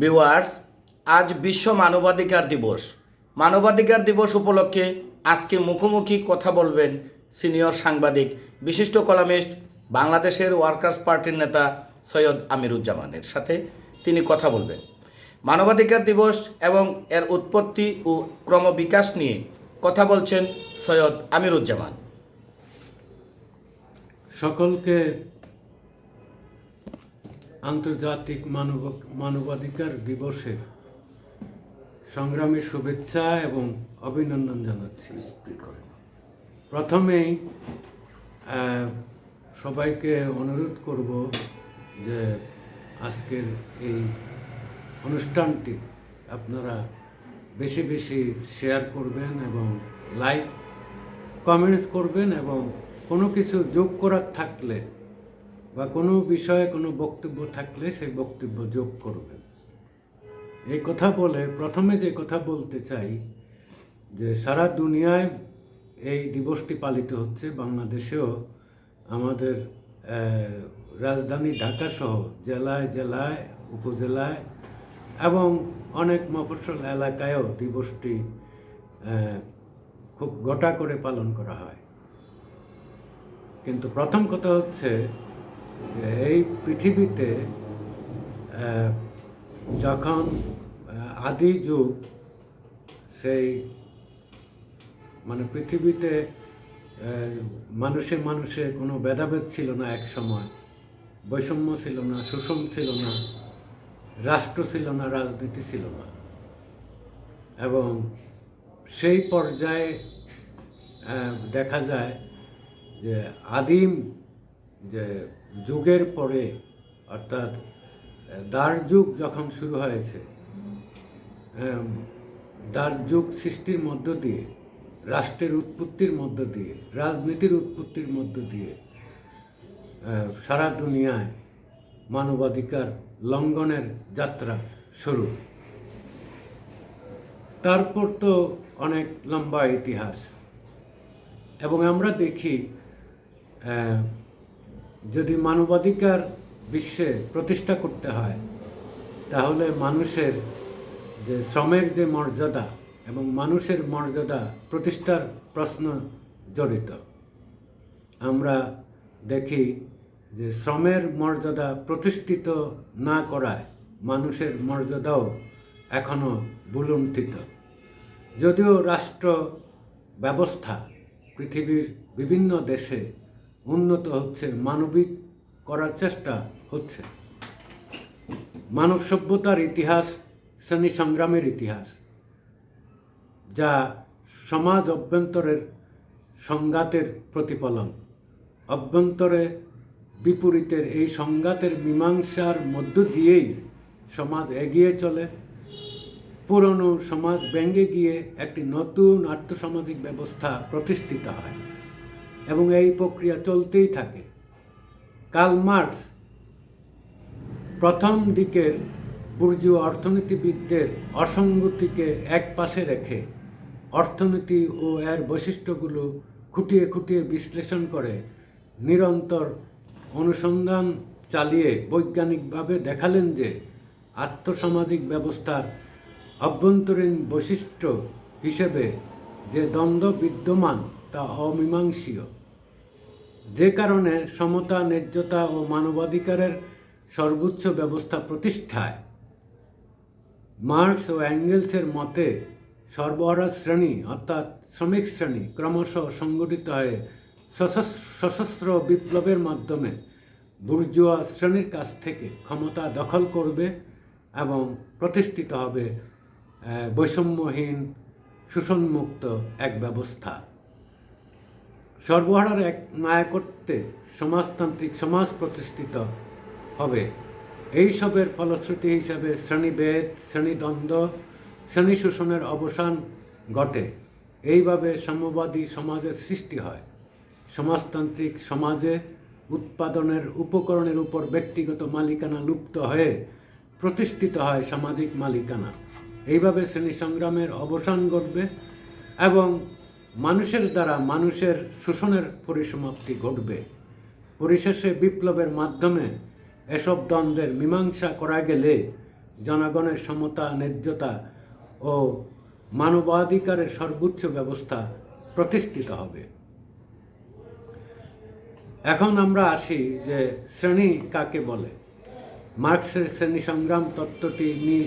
Viewers, আজ বিশ্ব মানবাধিকার দিবস। মানবাধিকার দিবস উপলক্ষে আজকে মুখোমুখি কথা বলবেন সিনিয়র সাংবাদিক, বিশিষ্ট কলামিস্ট, বাংলাদেশের ওয়ার্কার্স পার্টির নেতা সৈয়দ আমিরুজ্জামানের সাথে তিনি কথা বলবেন মানবাধিকার দিবস এবং এর উৎপত্তি ও ক্রমবিকাশ নিয়ে কথা বলছেন সৈয়দ আমিরুজ্জামান। সকলকে আন্তর্জাতিক মানবাধিকার দিবসের সংগ্রামী শুভেচ্ছা এবং অভিনন্দন জানাচ্ছি। প্রথমেই সবাইকে অনুরোধ করব যে আজকের এই অনুষ্ঠানটি আপনারা বেশি বেশি শেয়ার করবেন এবং লাইক কমেন্টস করবেন এবং কোনো কিছু যোগ করার থাকলে বা কোনো বিষয়ে কোনো বক্তব্য থাকলে সেই বক্তব্য যোগ করবেন। এই কথা বলে প্রথমে যে কথা বলতে চাই যে সারা দুনিয়ায় এই দিবসটি পালিত হচ্ছে, বাংলাদেশেও আমাদের রাজধানী ঢাকাসহ জেলায় জেলায় উপজেলায় এবং অনেক মফস্বল এলাকায়ও দিবসটি খুব গোটা করে পালন করা হয়। কিন্তু প্রথম কথা হচ্ছে যে এই পৃথিবীতে যখন আদি যুগ, সেই পৃথিবীতে মানুষে মানুষে কোনো ভেদাভেদ ছিল না, এক সময় বৈষম্য ছিল না, শোষণ ছিল না, রাষ্ট্র ছিল না, রাজনীতি ছিল না। এবং সেই পর্যায়ে দেখা যায় যে আদিম যে যুগের পরে অর্থাৎ দ্বার যুগ যখন শুরু হয়েছে, দ্বার যুগ সৃষ্টির মধ্য দিয়ে, রাষ্ট্রের উৎপত্তির মধ্য দিয়ে, রাজনীতির উৎপত্তির মধ্য দিয়ে সারা দুনিয়ায় মানবাধিকার লঙ্ঘনের যাত্রা শুরু। তারপর তো অনেক লম্বা ইতিহাস, এবং আমরা দেখি যদি মানবাধিকার বিশ্বে প্রতিষ্ঠা করতে হয় তাহলে মানুষের যে শ্রমের যে মর্যাদা এবং মানুষের মর্যাদা প্রতিষ্ঠার প্রশ্ন জড়িত। আমরা দেখি যে শ্রমের মর্যাদা প্রতিষ্ঠিত না করায় মানুষের মর্যাদাও এখনও ভুলুণ্ঠিত। যদিও রাষ্ট্র ব্যবস্থা পৃথিবীর বিভিন্ন দেশে উন্নত হচ্ছে, মানবিক করার চেষ্টা হচ্ছে। মানব সভ্যতার ইতিহাস শ্রেণী সংগ্রামের ইতিহাস, যা সমাজ অভ্যন্তরের সংঘাতের প্রতিফলন। অভ্যন্তরে বিপরীতের এই সংঘাতের মীমাংসার মধ্য দিয়েই সমাজ এগিয়ে চলে, পুরনো সমাজ ভেঙে গিয়ে একটি নতুন আর্থসামাজিক ব্যবস্থা প্রতিষ্ঠিত হয় এবং এই প্রক্রিয়া চলতেই থাকে। কার্ল মার্কস প্রথম দিকের বুর্জুয়া অর্থনীতিবিদদের অসঙ্গতিকে এক পাশে রেখে অর্থনীতি ও এর বৈশিষ্ট্যগুলো খুঁটিয়ে খুঁটিয়ে বিশ্লেষণ করে নিরন্তর অনুসন্ধান চালিয়ে বৈজ্ঞানিকভাবে দেখালেন যে আর্থসামাজিক ব্যবস্থার অভ্যন্তরীণ বৈশিষ্ট্য হিসেবে যে দ্বন্দ্ব বিদ্যমান তা অমীমাংসীয়, যে কারণে সমতা, ন্যায্যতা ও মানবাধিকারের সর্বোচ্চ ব্যবস্থা প্রতিষ্ঠায় মার্কস ও অ্যাঙ্গেলসের মতে সর্বহারা শ্রেণী অর্থাৎ শ্রমিক শ্রেণী ক্রমশ সংগঠিত হয়ে সশস্ত্র বিপ্লবের মাধ্যমে বুর্জুয়া শ্রেণীর কাছ থেকে ক্ষমতা দখল করবে এবং প্রতিষ্ঠিত হবে বৈষম্যহীন শোষণমুক্ত এক ব্যবস্থা। সর্বহারার এক নায়কত্বে সমাজতান্ত্রিক সমাজ প্রতিষ্ঠিত হবে। এইসবের ফলশ্রুতি হিসাবে শ্রেণীভেদ, শ্রেণীদ্বন্দ্ব, শ্রেণী শোষণের অবসান ঘটে। এইভাবে সাম্যবাদী সমাজের সৃষ্টি হয়। সমাজতান্ত্রিক সমাজে উৎপাদনের উপকরণের উপর ব্যক্তিগত মালিকানা লুপ্ত হয়ে প্রতিষ্ঠিত হয় সামাজিক মালিকানা। এইভাবে শ্রেণী সংগ্রামের অবসান ঘটবে এবং মানুষের দ্বারা মানুষের শোষণের পরিসমাপ্তি ঘটবে। পরিশেষে বিপ্লবের মাধ্যমে এসব দ্বন্দ্বের মীমাংসা করা গেলে জনগণের সমতা, ন্যায্যতা ও মানবাধিকারের সর্বোচ্চ ব্যবস্থা প্রতিষ্ঠিত হবে। এখন আমরা আসি যে শ্রেণী কাকে বলে। মার্কসের শ্রেণী সংগ্রাম তত্ত্বটি নিয়ে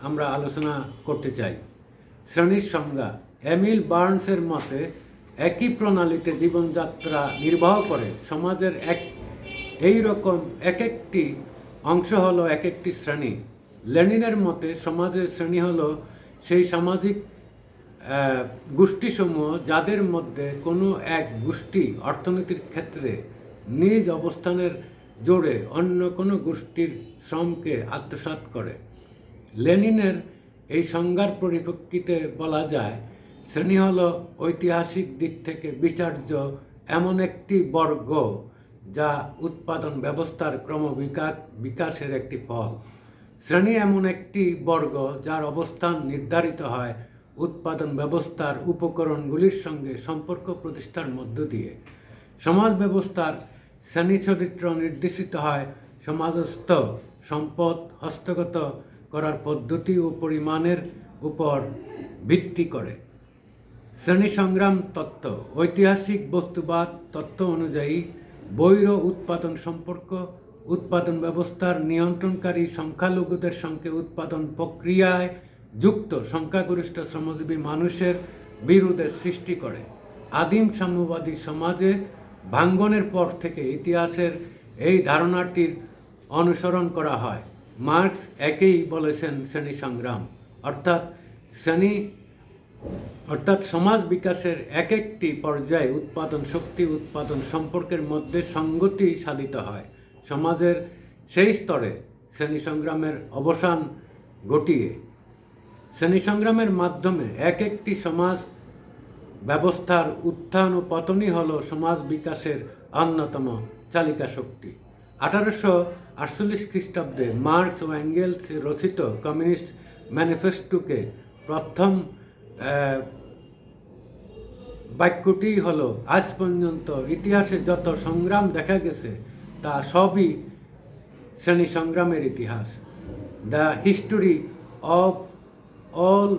আমরা আলোচনা করতে চাই। শ্রেণীর সংজ্ঞা: এমিল বার্নসের মতে একই প্রণালীতে জীবনযাত্রা নির্বাহ করে সমাজের এই রকম এক একটি অংশ হলো এক একটি শ্রেণী। লেনিনের মতে সমাজের শ্রেণী হলো সেই সামাজিক গোষ্ঠীসমূহ যাদের মধ্যে কোনো এক গোষ্ঠী অর্থনীতির ক্ষেত্রে নিজ অবস্থানের জোরে অন্য কোনো গোষ্ঠীর শ্রমকে আত্মসাৎ করে। লেনিনের এই সংজ্ঞার পরিপ্রেক্ষিতে বলা যায় শ্রেণী হলো ঐতিহাসিক দিক থেকে বিচার্য এমন একটি বর্গ যা উৎপাদন ব্যবস্থার বিকাশের একটি ফল। শ্রেণী এমন একটি বর্গ যার অবস্থান নির্ধারিত হয় উৎপাদন ব্যবস্থার উপকরণগুলির সঙ্গে সম্পর্ক প্রতিষ্ঠার মধ্য দিয়ে। সমাজ ব্যবস্থার শ্রেণী চরিত্র নির্দেশিত হয় সমাজস্থ সম্পদ হস্তগত করার পদ্ধতি ও পরিমাণের উপর ভিত্তি করে। শ্রেণী সংগ্রাম তত্ত্ব: ঐতিহাসিক বস্তুবাদ তত্ত্ব অনুযায়ী বৈর উৎপাদন সম্পর্ক উৎপাদন ব্যবস্থার নিয়ন্ত্রণকারী সংখ্যালঘুদের সঙ্গে উৎপাদন প্রক্রিয়ায় যুক্ত সংখ্যাগরিষ্ঠ শ্রমজীবী মানুষের বিরোধের সৃষ্টি করে। আদিম সাম্যবাদী সমাজে ভাঙ্গনের পর থেকে ইতিহাসের এই ধারণাটির অনুসরণ করা হয়। মার্কস একেই বলেছেন শ্রেণী সংগ্রাম, অর্থাৎ সমাজ বিকাশের এক একটি পর্যায়ে উৎপাদন শক্তি উৎপাদন সম্পর্কের মধ্যে সঙ্গতি সাধিত হয়। সমাজের সেই স্তরে শ্রেণী সংগ্রামের অবসান ঘটিয়ে শ্রেণী সংগ্রামের মাধ্যমে এক একটি সমাজ ব্যবস্থার উত্থান ও পতনই হল সমাজ বিকাশের অন্যতম চালিকা শক্তি। 1848 খ্রিস্টাব্দে মার্কস ও এঙ্গেলস রচিত কমিউনিস্ট ম্যানিফেস্টোকে প্রথম বাক্যটি হলো আজ পর্যন্ত ইতিহাসে যত সংগ্রাম দেখা গেছে তা সবই শ্রেণী সংগ্রামের ইতিহাস। The history of all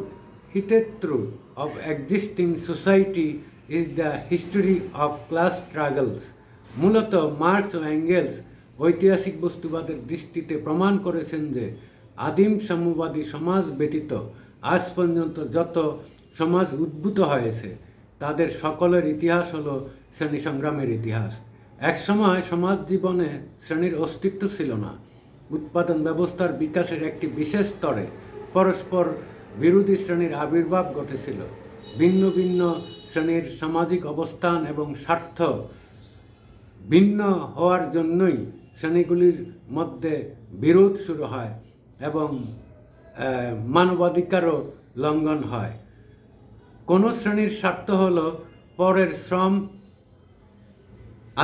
hitherto of existing society is the history of class struggles. মূলত মার্কস ও এঙ্গেলস ঐতিহাসিক বস্তুবাদের দৃষ্টিতে প্রমাণ করেছেন যে আদিম সাম্যবাদী সমাজ ব্যতীত আজ পর্যন্ত যত সমাজ উদ্ভূত হয়েছে তাদের সকলের ইতিহাস হলো শ্রেণী সংগ্রামের ইতিহাস। একসময় সমাজ জীবনে শ্রেণীর অস্তিত্ব ছিল না। উৎপাদন ব্যবস্থার বিকাশের একটি বিশেষ স্তরে পরস্পর বিরোধী শ্রেণীর আবির্ভাব ঘটেছিল। ভিন্ন ভিন্ন শ্রেণীর সামাজিক অবস্থান এবং স্বার্থ ভিন্ন হওয়ার জন্যই শ্রেণীগুলির মধ্যে বিরোধ শুরু হয় এবং মানবাধিকারও লঙ্ঘন হয়। কোনো শ্রেণীর স্বার্থ হলো পরের শ্রম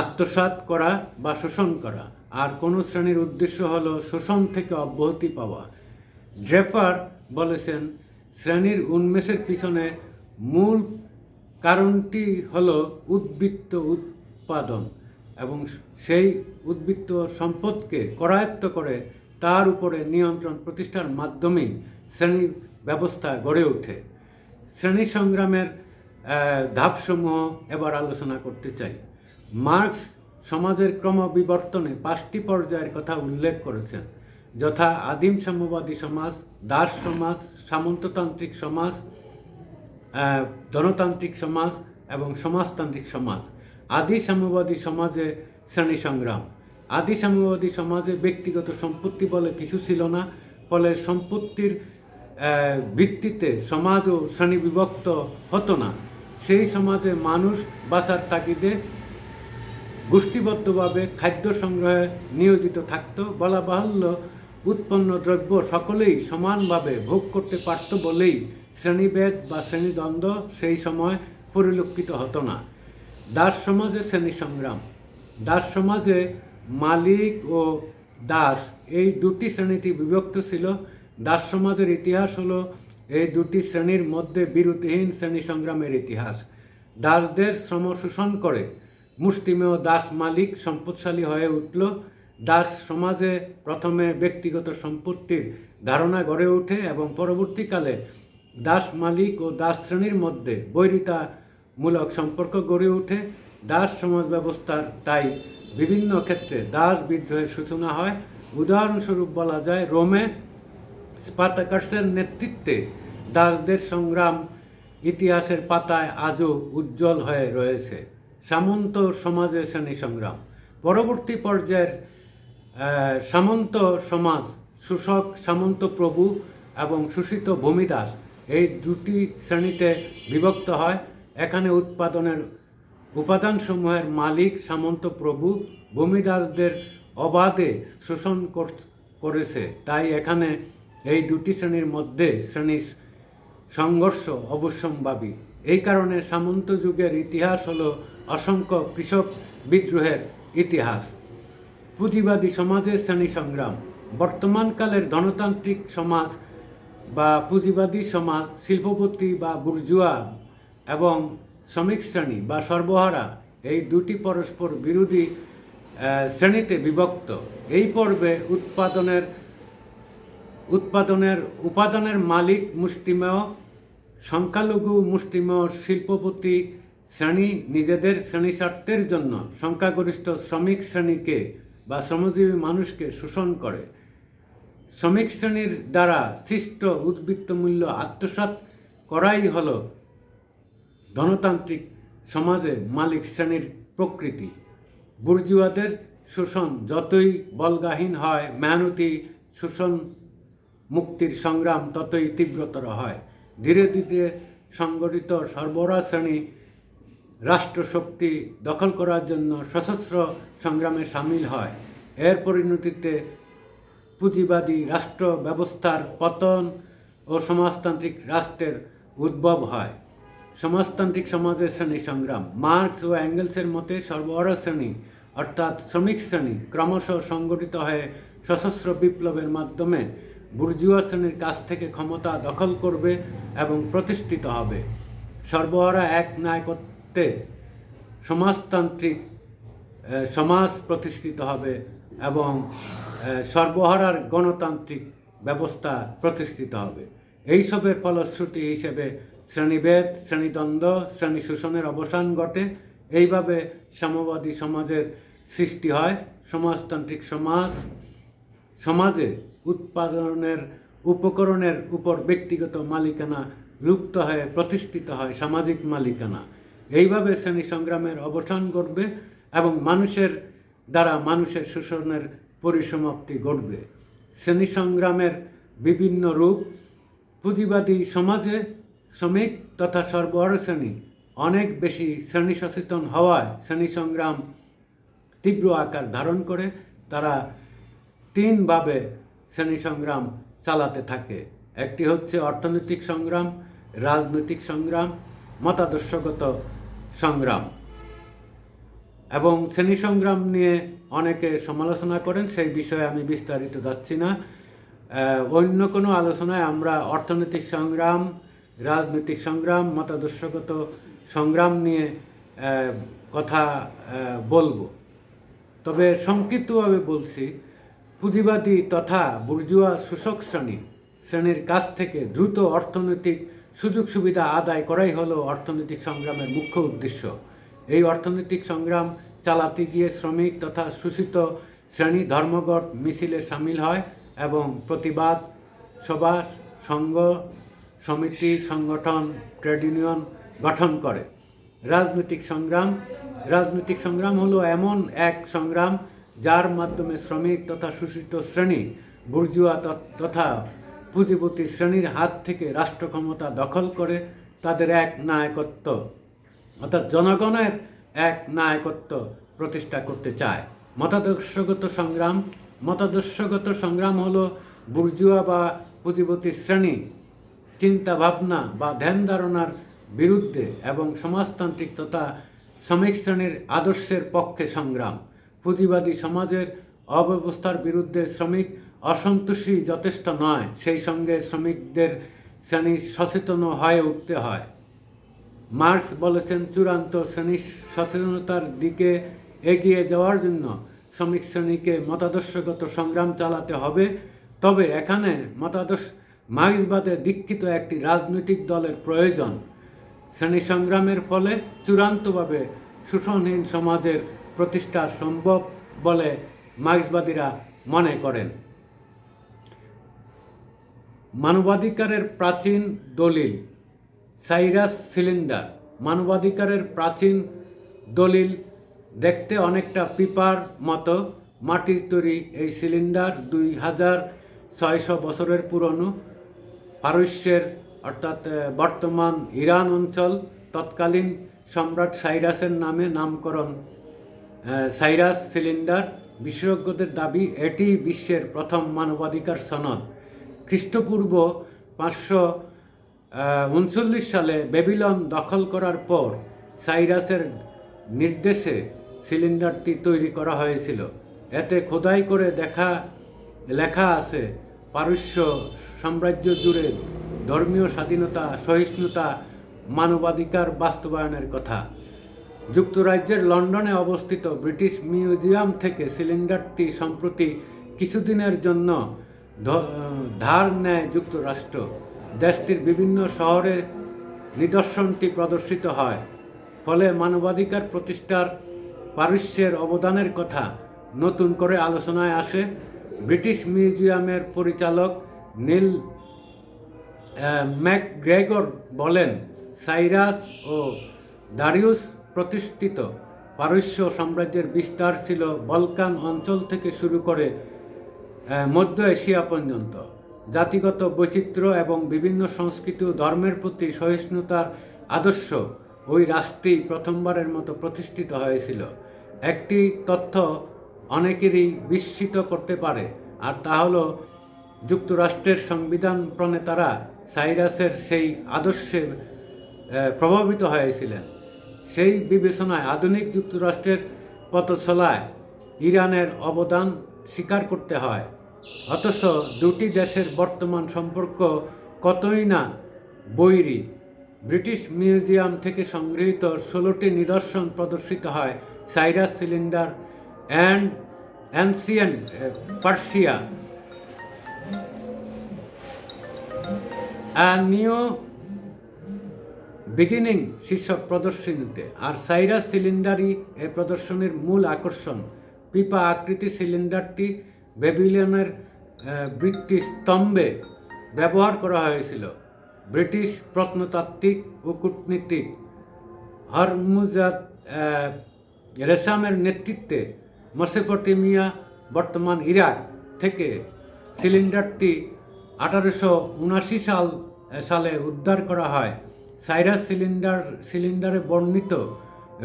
আত্মসাৎ করা বা শোষণ করা, আর কোনো শ্রেণীর উদ্দেশ্য হলো শোষণ থেকে অব্যাহতি পাওয়া। ড্রেফার বলেছেন শ্রেণীর উন্মেষের পিছনে মূল কারণটি হলো উদ্বৃত্ত উৎপাদন এবং সেই উদ্বৃত্ত সম্পদকে করায়ত্ত করে তার উপরে নিয়ন্ত্রণ প্রতিষ্ঠার মাধ্যমেই শ্রেণী ব্যবস্থা গড়ে ওঠে। শ্রেণী সংগ্রামের ধাপসমূহ এবার আলোচনা করতে চাই। মার্কস সমাজের ক্রমবিবর্তনে 5টি পর্যায়ের কথা উল্লেখ করেছেন, যথা আদিম সাম্যবাদী সমাজ, দাস সমাজ, সামন্ততান্ত্রিক সমাজ, ধনতান্ত্রিক সমাজ এবং সমাজতান্ত্রিক সমাজ। আদি সাম্যবাদী সমাজে শ্রেণী সংগ্রাম। আদি সাম্যবাদী সমাজে ব্যক্তিগত সম্পত্তি বলে কিছু ছিল না, ফলে সম্পত্তির ভিত্তিতে সমাজ ও শ্রেণী বিভক্ত হতো না। সেই সমাজে মানুষ বাঁচার তাগিদে গোষ্ঠীবদ্ধভাবে খাদ্য সংগ্রহে নিয়োজিত থাকত। বলা বাহুল্য উৎপন্ন দ্রব্য সকলেই সমানভাবে ভোগ করতে পারত বলেই শ্রেণীভেদ বা শ্রেণীদ্বন্দ্ব সেই সময় পরিলক্ষিত হতো না। দাস সমাজে শ্রেণী সংগ্রাম। দাস সমাজে মালিক ও দাস এই দুটি শ্রেণীতে বিভক্ত ছিল। দাস সমাজের ইতিহাস হলো এই দুটি শ্রেণীর মধ্যে বিরতিহীন শ্রেণী সংগ্রামের ইতিহাস। দাসদের শ্রম শোষণ করে মুষ্টিমেয় দাস মালিক সম্পদশালী হয়ে উঠল। দাস সমাজে প্রথমে ব্যক্তিগত সম্পত্তির ধারণা গড়ে ওঠে এবং পরবর্তীকালে দাস মালিক ও দাস শ্রেণীর মধ্যে বৈরিতামূলক সম্পর্ক গড়ে ওঠে। দাস সমাজ ব্যবস্থার তাই বিভিন্ন ক্ষেত্রে দাস বিদ্রোহের সূচনা হয়। উদাহরণস্বরূপ বলা যায়, রোমে স্পার্টাকাসের নেতৃত্বে দাসদের সংগ্রাম ইতিহাসের পাতায় আজও উজ্জ্বল হয়ে রয়েছে। সামন্ত সমাজের শ্রেণী সংগ্রাম। পরবর্তী পর্যায়ের সামন্ত সমাজ শোষক সামন্ত প্রভু এবং শোষিত ভূমিদাস এই দুটি শ্রেণীতে বিভক্ত হয়। এখানে উৎপাদনের উপাদানসমূহের মালিক সামন্ত প্রভু ভূমিদাসদের অবাধে শোষণ করেছে, তাই এখানে এই দুটি শ্রেণীর মধ্যে শ্রেণীর সংঘর্ষ অবশ্যম্ভাবী। এই কারণে সামন্ত যুগের ইতিহাস হলো অসংখ্য কৃষক বিদ্রোহের ইতিহাস। পুঁজিবাদী সমাজের শ্রেণী সংগ্রাম। বর্তমানকালের ধনতান্ত্রিক সমাজ বা পুঁজিবাদী সমাজ শিল্পপতি বা বুর্জুয়া এবং শ্রমিক শ্রেণী বা সর্বহারা এই দুটি পরস্পর বিরোধী শ্রেণীতে বিভক্ত। এই পর্বে উপাদানের মালিক মুষ্টিমেয়, সংখ্যালঘু মুষ্টিমেয় শিল্পপতি শ্রেণী নিজেদের শ্রেণীস্বার্থের জন্য সংখ্যাগরিষ্ঠ শ্রমিক শ্রেণীকে বা শ্রমজীবী মানুষকে শোষণ করে। শ্রমিক শ্রেণীর দ্বারা সৃষ্ট উদ্বৃত্ত মূল্য আত্মসাৎ করাই হল ধনতান্ত্রিক সমাজে মালিক শ্রেণীর প্রকৃতি। বুর্জুয়াদের শোষণ যতই বল্গাহীন হয়, মেহনতি শোষণ মুক্তির সংগ্রাম ততই তীব্রতর হয়। ধীরে ধীরে সংগঠিত সরবরাহ শ্রেণী রাষ্ট্রশক্তি দখল করার জন্য সশস্ত্র সংগ্রামে সামিল হয়। এর পরিণতিতে পুঁজিবাদী রাষ্ট্র ব্যবস্থার পতন ও সমাজতান্ত্রিক রাষ্ট্রের উদ্ভব হয়। সমাজতান্ত্রিক সমাজের শ্রেণী সংগ্রাম। মার্কস ও অ্যাঙ্গেলসের মতে সর্বহারা শ্রেণী অর্থাৎ শ্রমিক শ্রেণী ক্রমশ সংগঠিত হয়ে সশস্ত্র বিপ্লবের মাধ্যমে বুর্জুয়া শ্রেণীর কাছ থেকে ক্ষমতা দখল করবে এবং প্রতিষ্ঠিত হবে। সর্বহারা এক নায়কত্বে সমাজতান্ত্রিক সমাজ প্রতিষ্ঠিত হবে এবং সর্বহারার গণতান্ত্রিক ব্যবস্থা প্রতিষ্ঠিত হবে। এইসবের ফলশ্রুতি হিসেবে শ্রেণীভেদ, শ্রেণীদ্বন্দ্ব, শ্রেণী শোষণের অবসান ঘটে। এইভাবে সাম্যবাদী সমাজের সৃষ্টি হয়। সমাজতান্ত্রিক সমাজে উৎপাদনের উপকরণের উপর ব্যক্তিগত মালিকানা লুপ্ত হয়ে প্রতিষ্ঠিত হয় সামাজিক মালিকানা। এইভাবে শ্রেণী সংগ্রামের অবসান ঘটবে এবং মানুষের দ্বারা মানুষের শোষণের পরিসমাপ্তি ঘটবে। শ্রেণী সংগ্রামের বিভিন্ন রূপ। পুঁজিবাদী সমাজে শ্রমিক তথা সর্বহারা শ্রেণী অনেক বেশি শ্রেণী সচেতন হওয়ায় শ্রেণী সংগ্রাম তীব্র আকার ধারণ করে। তারা তিনভাবে শ্রেণী সংগ্রাম চালাতে থাকে। একটি হচ্ছে অর্থনৈতিক সংগ্রাম, রাজনৈতিক সংগ্রাম, মতাদর্শগত সংগ্রাম। এবং শ্রেণী সংগ্রাম নিয়ে অনেকে সমালোচনা করেন, সেই বিষয়ে আমি বিস্তারিত যাচ্ছি না। অন্য কোনো আলোচনায় আমরা অর্থনৈতিক সংগ্রাম, রাজনৈতিক সংগ্রাম, মতাদর্শগত সংগ্রাম নিয়ে কথা বলবো। তবে সংক্ষিপ্তভাবে বলছি, পুঁজিবাদী তথা বুর্জুয়া শোষক শ্রেণীর কাছ থেকে দ্রুত অর্থনৈতিক সুযোগ সুবিধা আদায় করাই হলো অর্থনৈতিক সংগ্রামের মুখ্য উদ্দেশ্য। এই অর্থনৈতিক সংগ্রাম চালাতে গিয়ে শ্রমিক তথা শোষিত শ্রেণী ধর্মঘট মিছিলে সামিল হয় এবং প্রতিবাদ সভা, সংঘ, সমিতি, সংগঠন, ট্রেড ইউনিয়ন গঠন করে। রাজনৈতিক সংগ্রাম হলো এমন এক সংগ্রাম যার মাধ্যমে শ্রমিক তথা শোষিত শ্রেণী বুর্জুয়া তথা পুঁজিপতি শ্রেণীর হাত থেকে রাষ্ট্র ক্ষমতা দখল করে তাদের এক নায়কত্ব অর্থাৎ জনগণের এক নায়কত্ব প্রতিষ্ঠা করতে চায়। মতাদর্শগত সংগ্রাম হলো বুর্জুয়া বা পুঁজিপতি শ্রেণী চিন্তা ভাবনা বা ধ্যান ধারণার বিরুদ্ধে এবং সমাজতান্ত্রিক তথা শ্রমিক শ্রেণীর আদর্শের পক্ষে সংগ্রাম। পুঁজিবাদী সমাজের অব্যবস্থার বিরুদ্ধে শ্রমিক অসন্তোষী যথেষ্ট নয়, সেই সঙ্গে শ্রমিকদের শ্রেণী সচেতন হয়ে উঠতে হয়। মার্কস বলেছেন, চূড়ান্ত শ্রেণী সচেতনতার দিকে এগিয়ে যাওয়ার জন্য শ্রমিক শ্রেণীকে মতাদর্শগত সংগ্রাম চালাতে হবে, তবে এখানে মার্ক্সবাদে দীক্ষিত একটি রাজনৈতিক দলের প্রয়োজন। শ্রেণী সংগ্রামের ফলে চূড়ান্তভাবে শোষণহীন সমাজের প্রতিষ্ঠা সম্ভব বলে মার্ক্সবাদীরা মনে করেন। মানবাধিকারের প্রাচীন দলিল সাইরাস সিলিন্ডার। মানবাধিকারের প্রাচীন দলিল দেখতে অনেকটা পিপার মতো। মাটির তৈরি এই সিলিন্ডার 2600 বছরের পুরনো। পারস্যের অর্থাৎ বর্তমান ইরান অঞ্চল তৎকালীন সম্রাট সাইরাসের নামে নামকরণ সাইরাস সিলিন্ডার। বিশেষজ্ঞদের দাবি এটি বিশ্বের প্রথম মানবাধিকার সনদ। খ্রিস্টপূর্ব 539 সালে বেবিলন দখল করার পর সাইরাসের নির্দেশে সিলিন্ডারটি তৈরি করা হয়েছিল। এতে খোদাই করে লেখা আছে পারস্য সাম্রাজ্য জুড়ে ধর্মীয় স্বাধীনতা, সহিষ্ণুতা, মানবাধিকার বাস্তবায়নের কথা। যুক্তরাজ্যের লন্ডনে অবস্থিত ব্রিটিশ মিউজিয়াম থেকে সিলিন্ডারটি সম্প্রতি কিছুদিনের জন্য ধার নেয় যুক্তরাষ্ট্র। দেশটির বিভিন্ন শহরে নিদর্শনটি প্রদর্শিত হয়। ফলে মানবাধিকার প্রতিষ্ঠার পারস্যের অবদানের কথা নতুন করে আলোচনায় আসে। ব্রিটিশ মিউজিয়ামের পরিচালক নীল ম্যাকগ্রেগর বলেন, সাইরাস ও দারিউস প্রতিষ্ঠিত পারস্য সাম্রাজ্যের বিস্তার ছিল বলকান অঞ্চল থেকে শুরু করে মধ্য এশিয়া পর্যন্ত। জাতিগত বৈচিত্র্য এবং বিভিন্ন সংস্কৃতি ও ধর্মের প্রতি সহিষ্ণুতার আদর্শ ওই রাষ্ট্রেই প্রথমবারের মতো প্রতিষ্ঠিত হয়েছিল। একটি তথ্য অনেকেরই বিস্মিত করতে পারে, আর তা হলো যুক্তরাষ্ট্রের সংবিধান প্রণেতারা সাইরাসের সেই আদর্শে প্রভাবিত হয়েছিলেন। সেই বিবেচনায় আধুনিক যুক্তরাষ্ট্রের পথচলায় ইরানের অবদান স্বীকার করতে হয়। অথচ দুটি দেশের বর্তমান সম্পর্ক কতই না বৈরী। ব্রিটিশ মিউজিয়াম থেকে সংগৃহীত 16টি নিদর্শন প্রদর্শিত হয় Cyrus cylinder and ancient Persia, a new beginning শীর্ষক প্রদর্শনীতে। আর সাইরাস সিলিন্ডারই এই প্রদর্শনীর মূল আকর্ষণ। পিপা আকৃতি সিলিন্ডারটি বেবিলনের ভিত্তিস্তম্ভে ব্যবহার করা হয়েছিল। ব্রিটিশ প্রত্নতাত্ত্বিক ও কূটনীতিক হরমুজাদ রেসামের নেতৃত্বে মেসোপটেমিয়া, বর্তমান ইরাক থেকে সিলিন্ডারটি 1879 সালে উদ্ধার করা হয়। সাইরাস সিলিন্ডারে বর্ণিত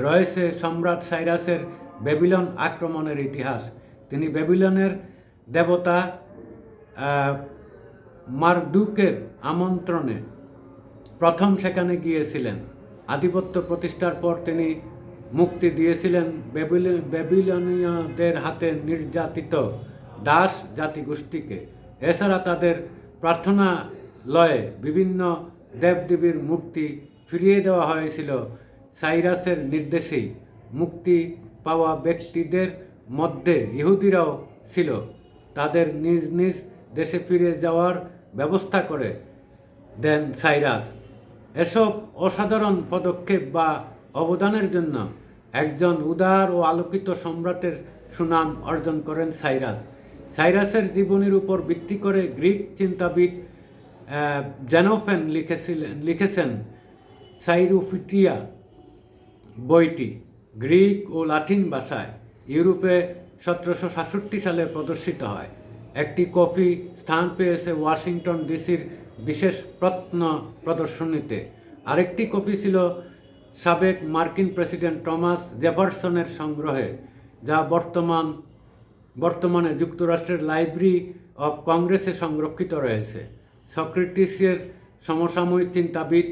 রয়েছে সম্রাট সাইরাসের বেবিলন আক্রমণের ইতিহাস। তিনি বেবিলনের দেবতা মারদুকের আমন্ত্রণে প্রথম সেখানে গিয়েছিলেন। আধিপত্য প্রতিষ্ঠার পর তিনি মুক্তি দিয়েছিলেন বেবিলনীয়দের হাতে নির্যাতিত দাস জাতিগোষ্ঠীকে। এছাড়া তাদের প্রার্থনালয়ে বিভিন্ন দেবদেবীর মূর্তি ফিরিয়ে দেওয়া হয়েছিল সাইরাসের নির্দেশেই। মুক্তি পাওয়া ব্যক্তিদের মধ্যে ইহুদিরাও ছিল। তাদের নিজ নিজ দেশে ফিরে যাওয়ার ব্যবস্থা করে দেন সাইরাস। এসব অসাধারণ পদক্ষেপ বা অবদানের জন্য একজন উদার ও আলোকিত সম্রাটের সুনাম অর্জন করেন সাইরাস। সাইরাসের জীবনের উপর ভিত্তি করে গ্রিক চিন্তাবিদ জেনোফেন লিখেছেন সাইরোফিটিয়া বইটি গ্রিক ও লাতিন ভাষায় ইউরোপে 1767 সালে প্রদর্শিত হয়। একটি কপি স্থান পেয়েছে ওয়াশিংটন ডিসির বিশেষ প্রত্ন প্রদর্শনীতে। আরেকটি কপি ছিল সাবেক মার্কিন প্রেসিডেন্ট টমাস জেফারসনের সংগ্রহে, যা বর্তমানে যুক্তরাষ্ট্রের লাইব্রেরি অব কংগ্রেসে সংরক্ষিত রয়েছে। সক্রেটিসের সমসাময়িক চিন্তাবিদ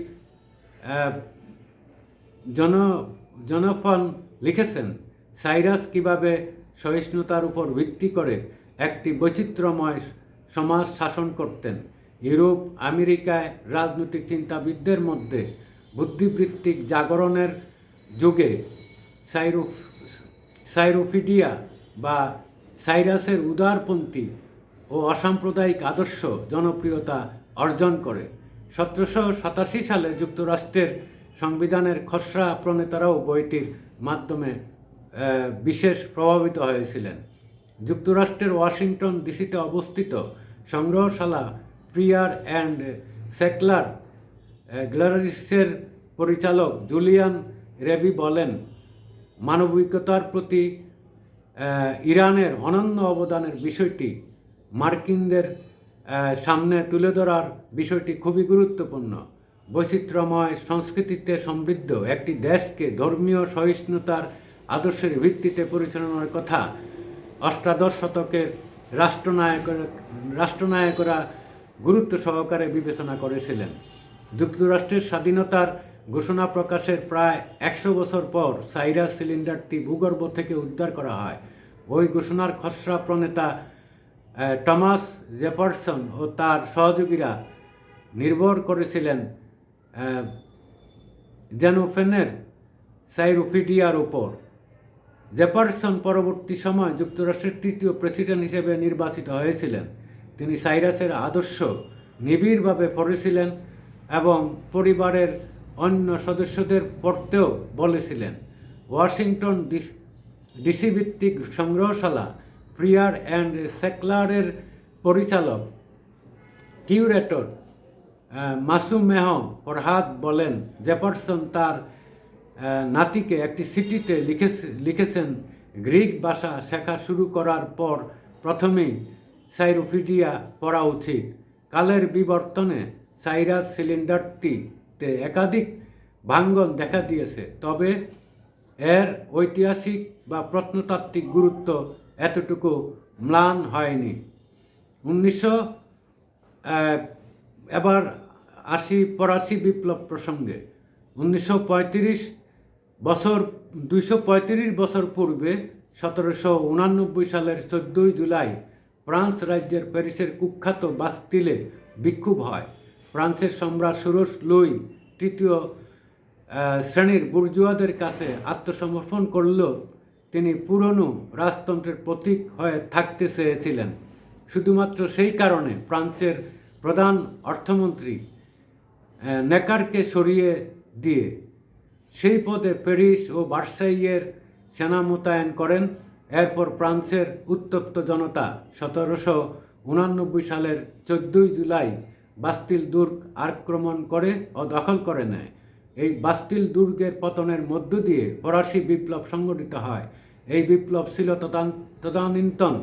জেনোফন লিখেছেন, সাইরাস কিভাবে সহিষ্ণুতার উপর ভিত্তি করে একটি বৈচিত্র্যময় সমাজ শাসন করতেন। ইউরোপ আমেরিকায় রাজনৈতিক চিন্তাবিদদের মধ্যে বুদ্ধিবৃত্তিক জাগরণের যুগে সাইরোফিডিয়া বা সাইরাসের উদারপন্থী ও অসাম্প্রদায়িক আদর্শ জনপ্রিয়তা অর্জন করে। 1787 সালে যুক্তরাষ্ট্রের সংবিধানের খসড়া প্রণেতারাও বইটির মাধ্যমে বিশেষ প্রভাবিত হয়েছিলেন। যুক্তরাষ্ট্রের ওয়াশিংটন ডিসিতে অবস্থিত সংগ্রহশালা প্রিয়ার অ্যান্ড সেকলার গ্যালারিসের পরিচালক জুলিয়ান রেবি বলেন, মানবিকতার প্রতি ইরানের অনন্য অবদানের বিষয়টি মার্কিনদের সামনে তুলে ধরার বিষয়টি খুবই গুরুত্বপূর্ণ। বৈচিত্র্যময় সংস্কৃতিতে সমৃদ্ধ একটি দেশকে ধর্মীয় সহিষ্ণুতার আদর্শের ভিত্তিতে পরিচালনার কথা অষ্টাদশ শতকের রাষ্ট্রনায়করা গুরুত্ব সহকারে বিবেচনা করেছিলেন। যুক্তরাষ্ট্রের স্বাধীনতার ঘোষণা প্রকাশের প্রায় 100 বছর পর সাইরাস সিলিন্ডারটি ভূগর্ভ থেকে উদ্ধার করা হয়। ওই ঘোষণার খসড়া প্রণেতা টমাস জেফারসন ও তার সহযোগীরা নির্ভর করেছিলেন জেনোফেনের সাইরোফিডিয়ার উপর। জেফারসন পরবর্তী সময় যুক্তরাষ্ট্রের তৃতীয় প্রেসিডেন্ট হিসেবে নির্বাচিত হয়েছিলেন। তিনি সাইরাসের আদর্শ নিবিড়ভাবে পড়েছিলেন এবং পরিবারের অন্য সদস্যদের পড়তেও বলেছিলেন। ওয়াশিংটন ডিসি ভিত্তিক সংগ্রহশালা প্রিয়ার অ্যান্ড সেকলারের পরিচালক কিউরেটর মাসুমেহ ফরহাদ বলেন, জেফারসন তার নাতিকে একটি চিঠিতে লিখেছেন, গ্রিক ভাষা শেখা শুরু করার পর প্রথমেই সাইরোফিডিয়া পড়া উচিত। কালের বিবর্তনে সাইরাস সিলিন্ডারটিতে একাধিক ভাঙ্গন দেখা দিয়েছে, তবে এর ঐতিহাসিক বা প্রত্নতাত্ত্বিক গুরুত্ব এতটুকু ম্লান হয়নি। এবার আসি ফরাসি বিপ্লব প্রসঙ্গে। 235 বছর পূর্বে 1789 সালের 14 জুলাই ফ্রান্স রাজ্যের প্যারিসের কুখ্যাত বাস্তিলে বিক্ষোভ হয়। ফ্রান্সের সম্রাট ষোড়শ লুই তৃতীয় শ্রেণীর বুর্জুয়াদের কাছে আত্মসমর্পণ করলেও তিনি পুরনো রাজতন্ত্রের প্রতীক হয়ে থাকতে চেয়েছিলেন। শুধুমাত্র সেই কারণে ফ্রান্সের প্রধান অর্থমন্ত্রী নেকারকে সরিয়ে দিয়ে সেই পদে প্যারিস ও ভার্সাইয়ের সেনা মোতায়েন করেন। এরপর ফ্রান্সের উত্তপ্ত জনতা 1789 সালের 14 জুলাই বাস্তিল দুর্গ আক্রমণ করে ও দখল করে নেয়। এই বাস্তিল দুর্গের পতনের মধ্য দিয়ে ফরাসি বিপ্লব সংগঠিত হয়। এই বিপ্লব ছিল তদানীন্তন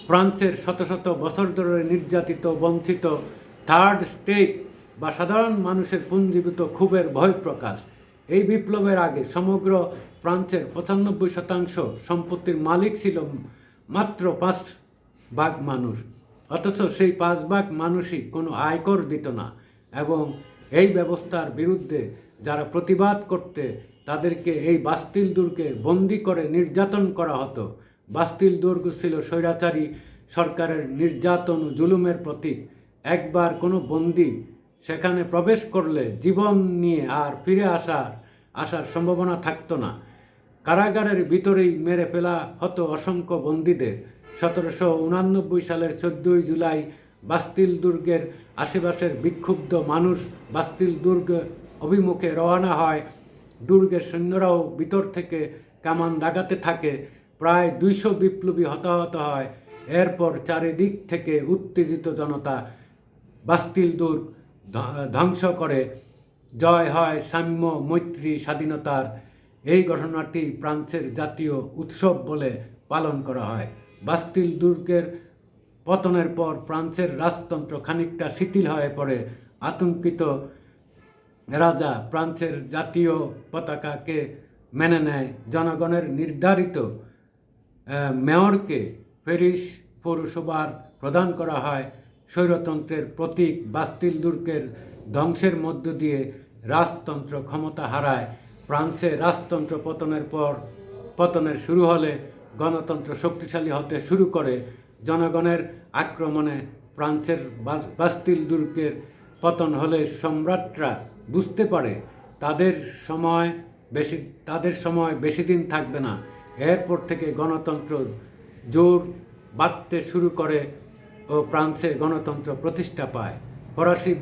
ফ্রান্সের শত শত বছর ধরে নির্যাতিত বঞ্চিত থার্ড স্টেট বা সাধারণ মানুষের পুঞ্জীভূত ক্ষোভের বহিঃপ্রকাশ। এই বিপ্লবের আগে সমগ্র ফ্রান্সের 95% সম্পত্তির মালিক ছিল মাত্র 5% মানুষ, অথচ সেই 5% মানুষই কোনো আয়কর দিত না এবং এই ব্যবস্থার বিরুদ্ধে যারা প্রতিবাদ করতে তাদেরকে এই বাস্তিল দুর্গে বন্দি করে নির্যাতন করা হতো। বাস্তিল দুর্গ ছিল স্বৈরাচারী সরকারের নির্যাতন ও জুলুমের প্রতীক। একবার কোনো বন্দি সেখানে প্রবেশ করলে জীবন নিয়ে আর ফিরে আসার সম্ভাবনা থাকতো না। কারাগারের ভিতরেই মেরে ফেলা হতো অসংখ্য বন্দীদের। 1789 সালের 14 জুলাই বাস্তিল দুর্গের আশেপাশের বিক্ষুব্ধ মানুষ বাস্তিল দুর্গ অভিমুখে রওনা হয়। দুর্গের সৈন্যরাও ভিতর থেকে কামান দাগাতে থাকে। প্রায় 200 বিপ্লবী হতাহত হয়। এরপর চারিদিক থেকে উত্তেজিত জনতা বাস্তিল দুর্গ ধ্বংস করে। জয় হয় সাম্য, মৈত্রী, স্বাধীনতার। এই ঘটনাটি ফ্রান্সের জাতীয় উৎসব বলে পালন করা হয়। বাস্তিল দুর্গের পতনের পর ফ্রান্সের রাজতন্ত্র খানিকটা শিথিল হয়ে পড়ে। আতঙ্কিত রাজা ফ্রান্সের জাতীয় পতাকাকে মেনে নেয়। জনগণের নির্ধারিত মেয়রকে প্যারিস পৌরসভার প্রদান করা হয়। স্বৈরতন্ত্রের প্রতীক বাস্তিল দুর্গের ধ্বংসের মধ্য দিয়ে রাজতন্ত্র ক্ষমতা হারায়। ফ্রান্সে রাজতন্ত্র পতনের শুরু হলে গণতন্ত্র শক্তিশালী হতে শুরু করে। জনগণের আক্রমণে ফ্রান্সের বাস্তিল দুর্গের পতন হলে সম্রাটরা বুঝতে পারে তাদের সময় বেশি দিন থাকবে না। এরপর থেকে গণতন্ত্র জোর বাড়তে শুরু করে ও ফ্রান্সে গণতন্ত্র প্রতিষ্ঠা পায়। ফরাসি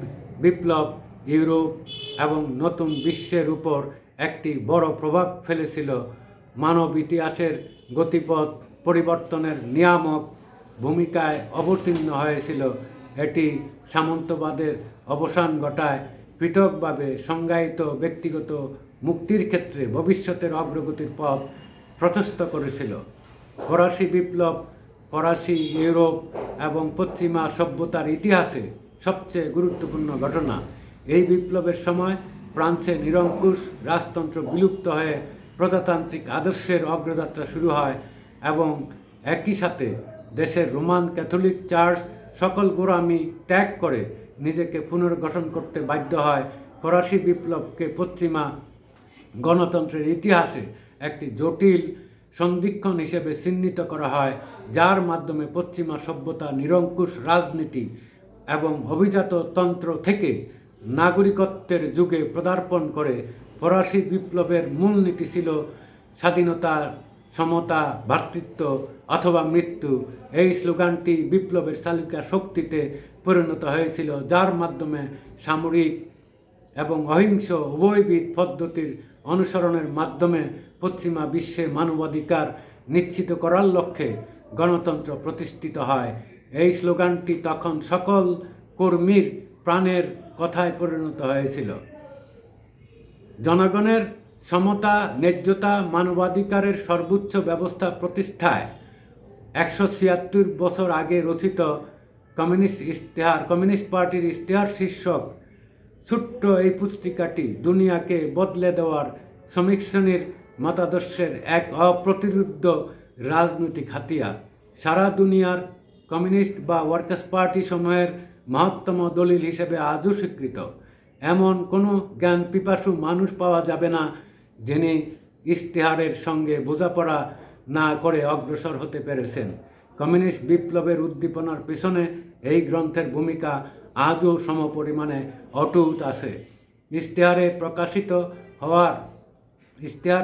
বিপ্লব ইউরোপ এবং নতুন বিশ্বের উপর একটি বড় প্রভাব ফেলেছিল। মানব ইতিহাসের গতিপথ পরিবর্তনের নিয়ামক ভূমিকায় অবতীর্ণ হয়েছিল। এটি সামন্তবাদের অবসান ঘটায়, পৃথকভাবে সংজ্ঞায়িত ব্যক্তিগত মুক্তির ক্ষেত্রে ভবিষ্যতের অগ্রগতির পথ প্রশস্ত করেছিল। ফরাসি বিপ্লব ফরাসি ইউরোপ এবং পশ্চিমা সভ্যতার ইতিহাসে সবচেয়ে গুরুত্বপূর্ণ ঘটনা। এই বিপ্লবের সময় ফ্রান্সে নিরঙ্কুশ রাজতন্ত্র বিলুপ্ত হয়ে প্রজাতান্ত্রিক আদর্শের অগ্রযাত্রা শুরু হয় এবং একই সাথে দেশের রোমান ক্যাথলিক চার্চ সকল গোঁড়ামি ত্যাগ করে নিজেকে পুনর্গঠন করতে বাধ্য হয়। ফরাসি বিপ্লবকে পশ্চিমা গণতন্ত্রের ইতিহাসে একটি জটিল সন্ধিক্ষণ হিসেবে চিহ্নিত করা হয়, যার মাধ্যমে পশ্চিমা সভ্যতা নিরঙ্কুশ রাজনীতি এবং অভিজাত তন্ত্র থেকে নাগরিকত্বের যুগে পদার্পণ করে। ফরাসি বিপ্লবের মূলনীতি ছিল স্বাধীনতা, সমতা, ভ্রাতৃত্ব অথবা মৃত্যু। এই স্লোগানটি বিপ্লবের চালিকা শক্তিতে পরিণত হয়েছিল, যার মাধ্যমে সামরিক এবং অহিংস উভয়বিধ পদ্ধতির অনুসরণের মাধ্যমে পশ্চিমা বিশ্বে মানবাধিকার নিশ্চিত করার লক্ষ্যে গণতন্ত্র প্রতিষ্ঠিত হয়। এই স্লোগানটি তখন সকল কর্মীর প্রাণের কথায় পরিণত হয়েছিল। জনগণের সমতা, ন্যায্যতা, মানবাধিকারের সর্বোচ্চ ব্যবস্থা প্রতিষ্ঠায় 176 বছর আগে রচিত কমিউনিস্ট পার্টির ইশতেহার শীর্ষক ছোট্ট এই পুস্তিকাটি দুনিয়াকে বদলে দেওয়ার শ্রমিক শ্রেণীর মতাদর্শের এক অপ্রতিরোধ্য রাজনৈতিক হাতিয়ার। সারা দুনিয়ার কমিউনিস্ট বা ওয়ার্কার্স পার্টি সমূহের মহত্তম দলিল হিসেবে আজও স্বীকৃত। এমন কোনো জ্ঞান পিপাসু মানুষ পাওয়া যাবে না যিনি ইশতেহারের সঙ্গে বোঝাপড়া না করে অগ্রসর হতে পেরেছেন। কমিউনিস্ট বিপ্লবের উদ্দীপনার পেছনে এই গ্রন্থের ভূমিকা আজও সমপরিমাণে অটুট আছে। ইশতেহার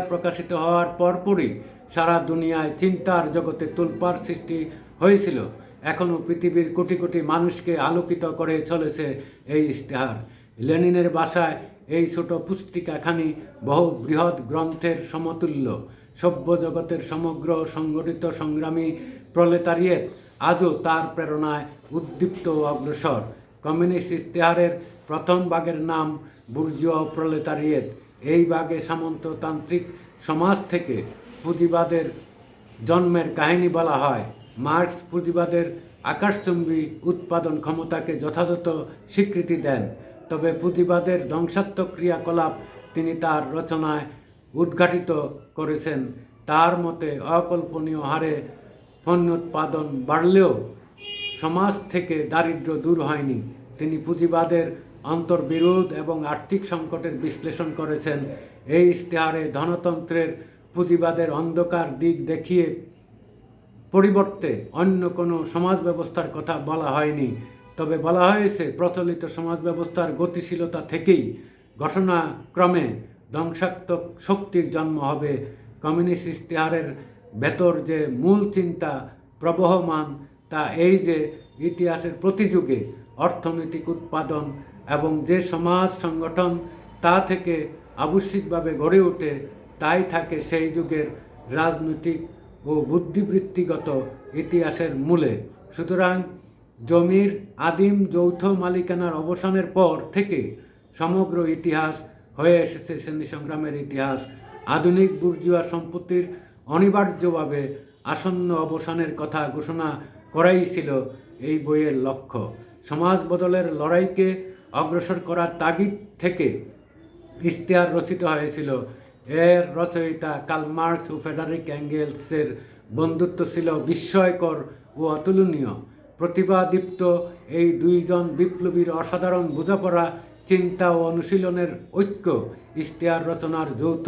প্রকাশিত হওয়ার পরপরই সারা দুনিয়ায় চিন্তার জগতে তোলপাড় সৃষ্টি হয়েছিল। এখনও পৃথিবীর কোটি কোটি মানুষকে আলোকিত করে চলেছে এই ইশতেহার। লেনিনের ভাষায় এই ছোট পুস্তিকাখানি বহু বৃহৎ গ্রন্থের সমতুল্য। সভ্য জগতের সমগ্র সংগঠিত সংগ্রামী প্রলেতারিয়েট আজও তার প্রেরণায় উদ্দীপ্ত ও অগ্রসর। কমিউনিস্ট ইশতেহারের প্রথম ভাগের নাম বুর্জোয়া প্রলেতারিয়েট। এই ভাগে সামন্ততান্ত্রিক সমাজ থেকে পুঁজিবাদের জন্মের কাহিনী বলা হয়। মার্কস পুঁজিবাদের আকাশচুম্বী উৎপাদন ক্ষমতাকে যথাযথ স্বীকৃতি দেন, তবে পুঁজিবাদের ধ্বংসাত্মক ক্রিয়াকলাপ তিনি তার রচনায় উদ্ঘাটিত করেছেন। তার মতে অকল্পনীয় হারে পণ্য উৎপাদন বাড়লেও সমাজ থেকে দারিদ্র্য দূর হয়নি। তিনি পুঁজিবাদের অন্তর্বিরোধ এবং আর্থিক সংকটের বিশ্লেষণ করেছেন। এই ইশতেহারে ধনতন্ত্রের পুঁজিবাদের অন্ধকার দিক দেখিয়ে পরিবর্তে অন্য কোনো সমাজ ব্যবস্থার কথা বলা হয়নি, তবে বলা হয়েছে প্রচলিত সমাজ ব্যবস্থার গতিশীলতা থেকেই ঘটনাক্রমে ধ্বংসাত্মক শক্তির জন্ম হবে। কমিউনিস্ট ইশতেহারের ভেতর যে মূল চিন্তা প্রবহমান তা এই যে ইতিহাসের প্রতিযুগে অর্থনৈতিক উৎপাদন এবং যে সমাজ সংগঠন তা থেকে আবশ্যিকভাবে গড়ে ওঠে তাই থাকে সেই যুগের রাজনৈতিক ও বুদ্ধিবৃত্তিগত ইতিহাসের মূলে। সুতরাং জমির আদিম যৌথ মালিকানার অবসানের পর থেকে সমগ্র ইতিহাস হয়ে এসেছে শ্রেণী সংগ্রামের ইতিহাস। আধুনিক বুর্জোয়া সম্পত্তির অনিবার্যভাবে আসন্ন অবসানের কথা ঘোষণা করাই ছিল এই বইয়ের লক্ষ্য। সমাজ বদলের লড়াইকে অগ্রসর করার তাগিদ থেকে ইশতেহার রচিত হয়েছিল। এর রচয়িতা কার্ল মার্কস ও ফ্রেডারিক এঙ্গেলসের বন্ধুত্ব ছিল বিস্ময়কর ও অতুলনীয়। প্রতিভাদীপ্ত এই দুইজন বিপ্লবীর অসাধারণ বোঝাপড়া, চিন্তা ও অনুশীলনের ঐক্য ইশতেহার রচনার যৌথ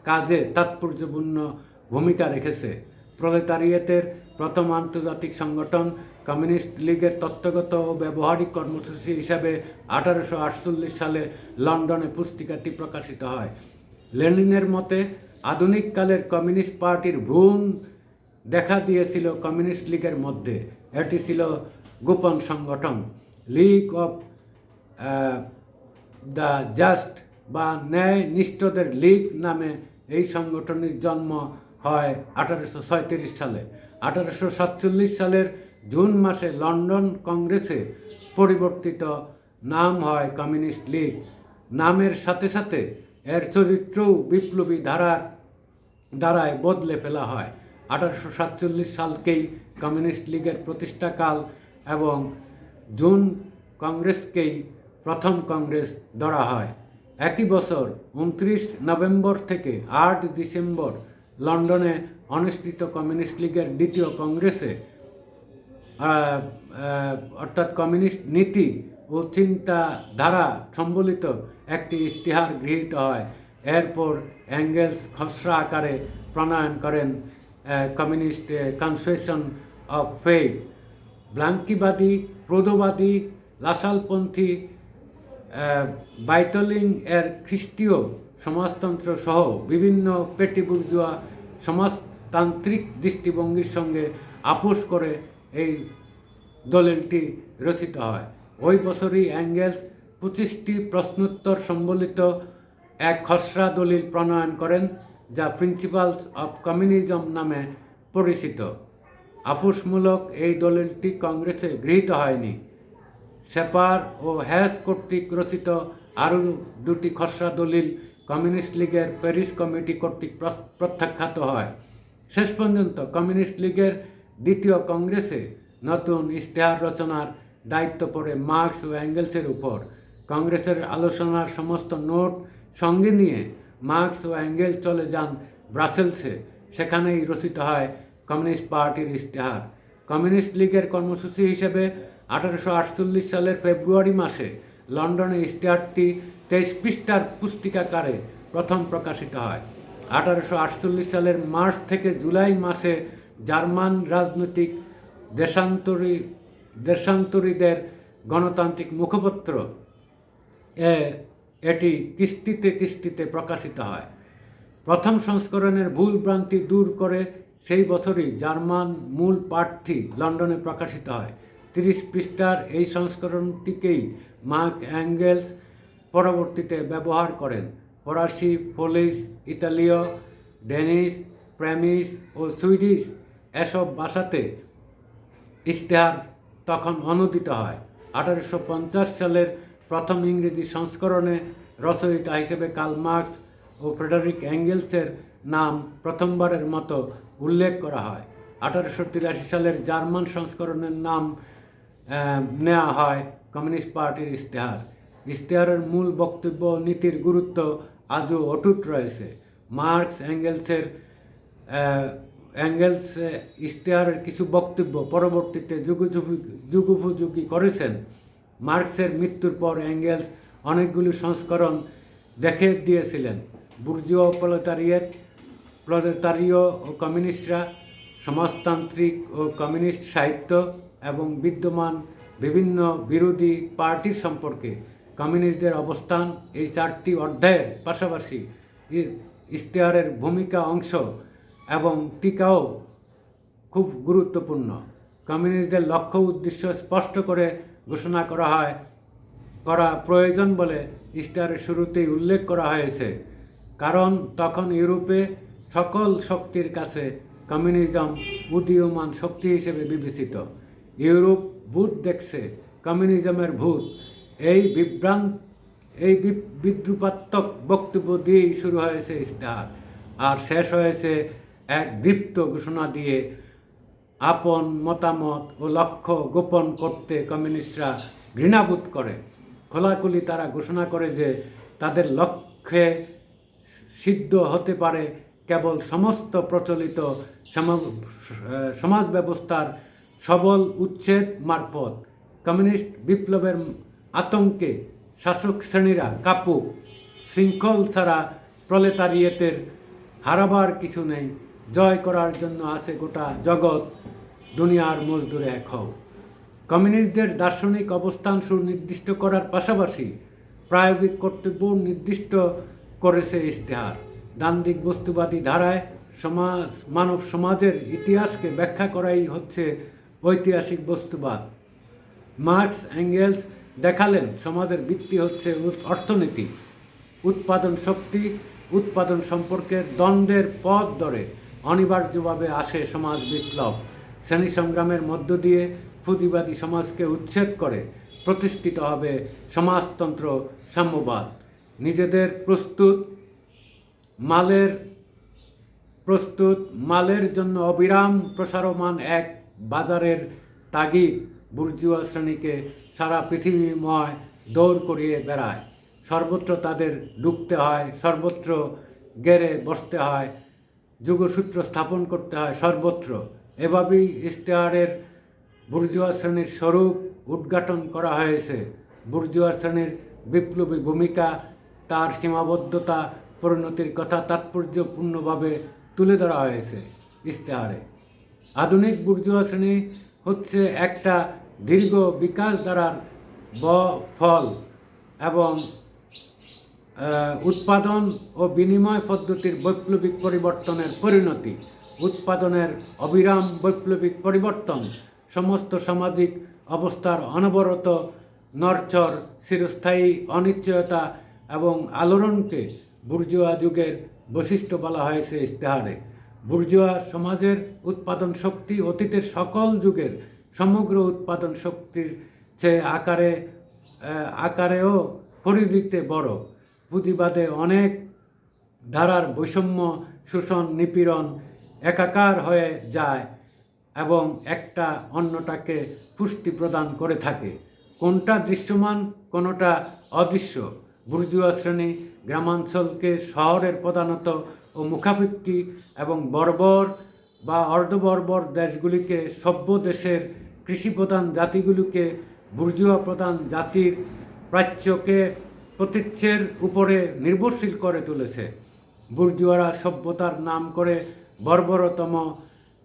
কাজে তাৎপর্যপূর্ণ ভূমিকা রেখেছে। প্রলেতারিয়েটের প্রথম আন্তর্জাতিক সংগঠন কমিউনিস্ট লীগের তত্ত্বগত ও ব্যবহারিক কর্মসূচি হিসাবে 1848 সালে লন্ডনে পুস্তিকাটি প্রকাশিত হয়। লেনিনের মতে আধুনিককালের কমিউনিস্ট পার্টির ভ্রূণ দেখা দিয়েছিল কমিউনিস্ট লীগের মধ্যে। এটি ছিল গোপন সংগঠন, লিগ অফ দ্য জাস্ট বা ন্যায় নিষ্ঠদের লীগ নামে এই সংগঠনের জন্ম হয় 1837 সালে। 1847 সালের জুন মাসে লন্ডন কংগ্রেসে পরিবর্তিত নাম হয় কমিউনিস্ট লীগ। নামের সাথে সাথে এর চরিত্রও বিপ্লবী ধারায় বদলে ফেলা হয়। 1847 সালকেই কমিউনিস্ট লীগের প্রতিষ্ঠাকাল এবং জুন কংগ্রেসকেই প্রথম কংগ্রেস ধরা হয়। একই বছর 29 নভেম্বর থেকে 8 ডিসেম্বর লন্ডনে অনুষ্ঠিত কমিউনিস্ট লীগের দ্বিতীয় কংগ্রেসে অর্থাৎ কমিউনিস্ট নীতি ও চিন্তাধারা সম্বলিত একটি ইশতেহার গৃহীত হয়। এরপর অ্যাঙ্গেলস খসড়া আকারে প্রণয়ন করেন কমিউনিস্ট কনফেশন অফ ফেথ। ব্লাঙ্কিবাদী, প্রৌঢ়বাদী, লাসালপন্থী, বাইতলিং এর খ্রিস্টীয় সমাজতন্ত্র সহ বিভিন্ন পেটিবুর্জুয়া সমাজতান্ত্রিক দৃষ্টিভঙ্গির সঙ্গে আপোষ করে এই দলিলটি রচিত হয়। ওই বছরই অ্যাঙ্গেলস 25টি প্রশ্নোত্তর সম্বলিত এক খসড়া দলিল প্রণয়ন করেন, যা প্রিন্সিপালস অফ কমিউনিজম নামে পরিচিত। আপোষমূলক এই দলিলটি কংগ্রেসে গৃহীত হয়নি। শেপার ও হ্যাস কর্তৃক রচিত আরও দুটি খসড়া দলিল কমিউনিস্ট লীগের প্যারিস কমিটি কর্তৃক প্রত্যাখ্যাত হয়। শেষ পর্যন্ত কমিউনিস্ট লীগের দ্বিতীয় কংগ্রেসে নতুন ইশতেহার রচনার দায়িত্ব পড়ে মার্কস ও অ্যাঙ্গেলসের উপর। কংগ্রেসের আলোচনার সমস্ত নোট সঙ্গে নিয়ে মার্কস ও অ্যাঙ্গেলস চলে যান ব্রাসেলসে। সেখানেই রচিত হয় কমিউনিস্ট পার্টির ইশতেহার। কমিউনিস্ট লীগের কর্মসূচি হিসেবে 1848 সালের ফেব্রুয়ারি মাসে লন্ডনে ইশতেহারটি 23 পৃষ্ঠার পুস্তিকাকারে প্রথম প্রকাশিত হয়। 1848 সালের মার্চ থেকে জুলাই মাসে জার্মান রাজনৈতিক দেশান্তরীদের গণতান্ত্রিক মুখপত্র এটি কিস্তিতে কিস্তিতে প্রকাশিত হয়। প্রথম সংস্করণের ভুল ভ্রান্তি দূর করে সেই বছরই জার্মান মূল পাঠটি লন্ডনে প্রকাশিত হয়। 30 পৃষ্ঠার এই সংস্করণটিকেই মার্ক অ্যাঙ্গেলস পরবর্তীতে ব্যবহার করেন। ফরাসি, পোলিশ, ইতালীয়, ডেনিশ, ফ্রেমিশ ও সুইডিশ এসব ভাষাতে ইশতেহার তখন অনুদিত হয়। 1850 সালের প্রথম ইংরেজি সংস্করণে রচয়িতা হিসেবে কার্ল মার্কস ও ফ্রেডারিক অ্যাঙ্গেলসের নাম প্রথমবারের মতো উল্লেখ করা হয়। 1883 সালের জার্মান সংস্করণের নাম নেওয়া হয় কমিউনিস্ট পার্টির ইশতেহার। ইশতেহারের মূল বক্তব্য নীতির গুরুত্ব আজও অটুট রয়েছে। মার্কস অ্যাঙ্গেলস ইশতেহারের কিছু বক্তব্য পরবর্তীতে যুগোপযোগী করেছেন। মার্কসের মৃত্যুর পর অ্যাঙ্গেলস অনেকগুলি সংস্করণ দেখে দিয়েছিলেন। বুর্জুয়া প্রলেতারীয় ও কমিউনিস্টরা, সমাজতান্ত্রিক ও কমিউনিস্ট সাহিত্য এবং বিদ্যমান বিভিন্ন বিরোধী পার্টির সম্পর্কে কমিউনিস্টদের অবস্থান, এই 4টি অধ্যায়ের পাশাপাশি ইশতেহারের ভূমিকা, অংশ এবং টিকাও খুব গুরুত্বপূর্ণ। কমিউনিস্টদের লক্ষ্য উদ্দেশ্য স্পষ্ট করে ঘোষণা করা প্রয়োজন বলে ইশতেহারের শুরুতেই উল্লেখ করা হয়েছে, কারণ তখন ইউরোপে সকল শক্তির কাছে কমিউনিজম উদীয়মান শক্তি হিসেবে বিবেচিত। ইউরোপ ভূত দেখছে, কমিউনিজমের ভূত, এই বিদ্রুপাত্মক বক্তব্য দিয়েই শুরু হয়েছে ইশতেহার, আর শেষ হয়েছে এক দীপ্ত ঘোষণা দিয়ে। আপন মতামত ও লক্ষ্য গোপন করতে কমিউনিস্টরা ঘৃণাবোধ করে। খোলাখুলি তারা ঘোষণা করে যে তাদের লক্ষ্যে সিদ্ধ হতে পারে কেবল সমস্ত প্রচলিত সমাজ ব্যবস্থার সবল উচ্ছেদ মারফত। কমিউনিস্ট বিপ্লবের আতঙ্কে শাসক শ্রেণীরা কাপুক, শৃঙ্খল ছাড়া প্রলেতারিয়েতের হারাবার কিছু নেই, জয় করার জন্য আছে গোটা জগৎ, দুনিয়ার মজদুরে এক হও। কমিউনিস্টদের দার্শনিক অবস্থান সুনির্দিষ্ট করার পাশাপাশি প্রায়োগিক কর্তব্য নির্দিষ্ট করেছে ইশতেহার। দ্বান্দ্বিক বস্তুবাদী ধারায় মানব সমাজের ইতিহাসকে ব্যাখ্যা করাই হচ্ছে ঐতিহাসিক বস্তুবাদ। মার্কস এঙ্গেলস দেখালেন সমাজের ভিত্তি হচ্ছে অর্থনীতি, উৎপাদন শক্তি, উৎপাদন সম্পর্কের দ্বন্দ্বের পথ ধরে অনিবার্যভাবে আসে সমাজ বিপ্লব। শ্রেণী সংগ্রামের মধ্য দিয়ে পুঁজিবাদী সমাজকে উচ্ছেদ করে প্রতিষ্ঠিত হবে সমাজতন্ত্র সাম্যবাদ। নিজেদের মালের জন্য অবিরাম প্রসারমান এক বাজারের তাগিদ বুর্জুয়া শ্রেণীকে সারা পৃথিবীময় দৌড় করিয়ে বেড়ায়। সর্বত্র তাদের ঢুকতে হয়, সর্বত্র গেড়ে বসতে হয়, যুগসূত্র স্থাপন করতে হয় সর্বত্র। এভাবেই ইশতেহারের বুর্জুয়া শ্রেণীর স্বরূপ উদ্ঘাটন করা হয়েছে। বুর্জুয়া শ্রেণীর বিপ্লবী ভূমিকা, তার সীমাবদ্ধতা, পরিণতির কথা তাৎপর্যপূর্ণভাবে তুলে ধরা হয়েছে ইশতেহারে। আধুনিক বুর্জুয়া শ্রেণী হচ্ছে একটা দীর্ঘ বিকাশ ধারার ফল এবং উৎপাদন ও বিনিময় পদ্ধতির বৈপ্লবিক পরিবর্তনের পরিণতি। উৎপাদনের অবিরাম বৈপ্লবিক পরিবর্তন সমস্ত সামাজিক অবস্থার অনবরত নড়চড়, চিরস্থায়ী অনিশ্চয়তা এবং আলোড়নকে বুর্জুয়া যুগের বৈশিষ্ট্য বলা হয়েছে ইশতেহারে। বুর্জুয়া সমাজের উৎপাদন শক্তি অতীতের সকল যুগের সমগ্র উৎপাদন শক্তির চেয়ে আকারেও পরিধিতে বড়। পুঁজিবাদে অনেক ধারার বৈষম্য, শোষণ, নিপীড়ন একাকার হয়ে যায় এবং একটা অন্যটাকে পুষ্টি প্রদান করে থাকে। কোনটা দৃশ্যমান, কোনোটা অদৃশ্য। বুর্জুয়া শ্রেণী গ্রামাঞ্চলকে শহরের প্রধানত ও মুখাপেক্ষী এবং বর্বর বা অর্ধবর্বর দেশগুলিকে, সভ্য দেশের কৃষিপ্রধান জাতিগুলিকে বুর্জুয়া প্রধান জাতির প্রাচ্যকে প্রতীচ্যের উপরে নির্ভরশীল করে তুলেছে। বুর্জুয়ারা সভ্যতার নাম করে বর্বরতম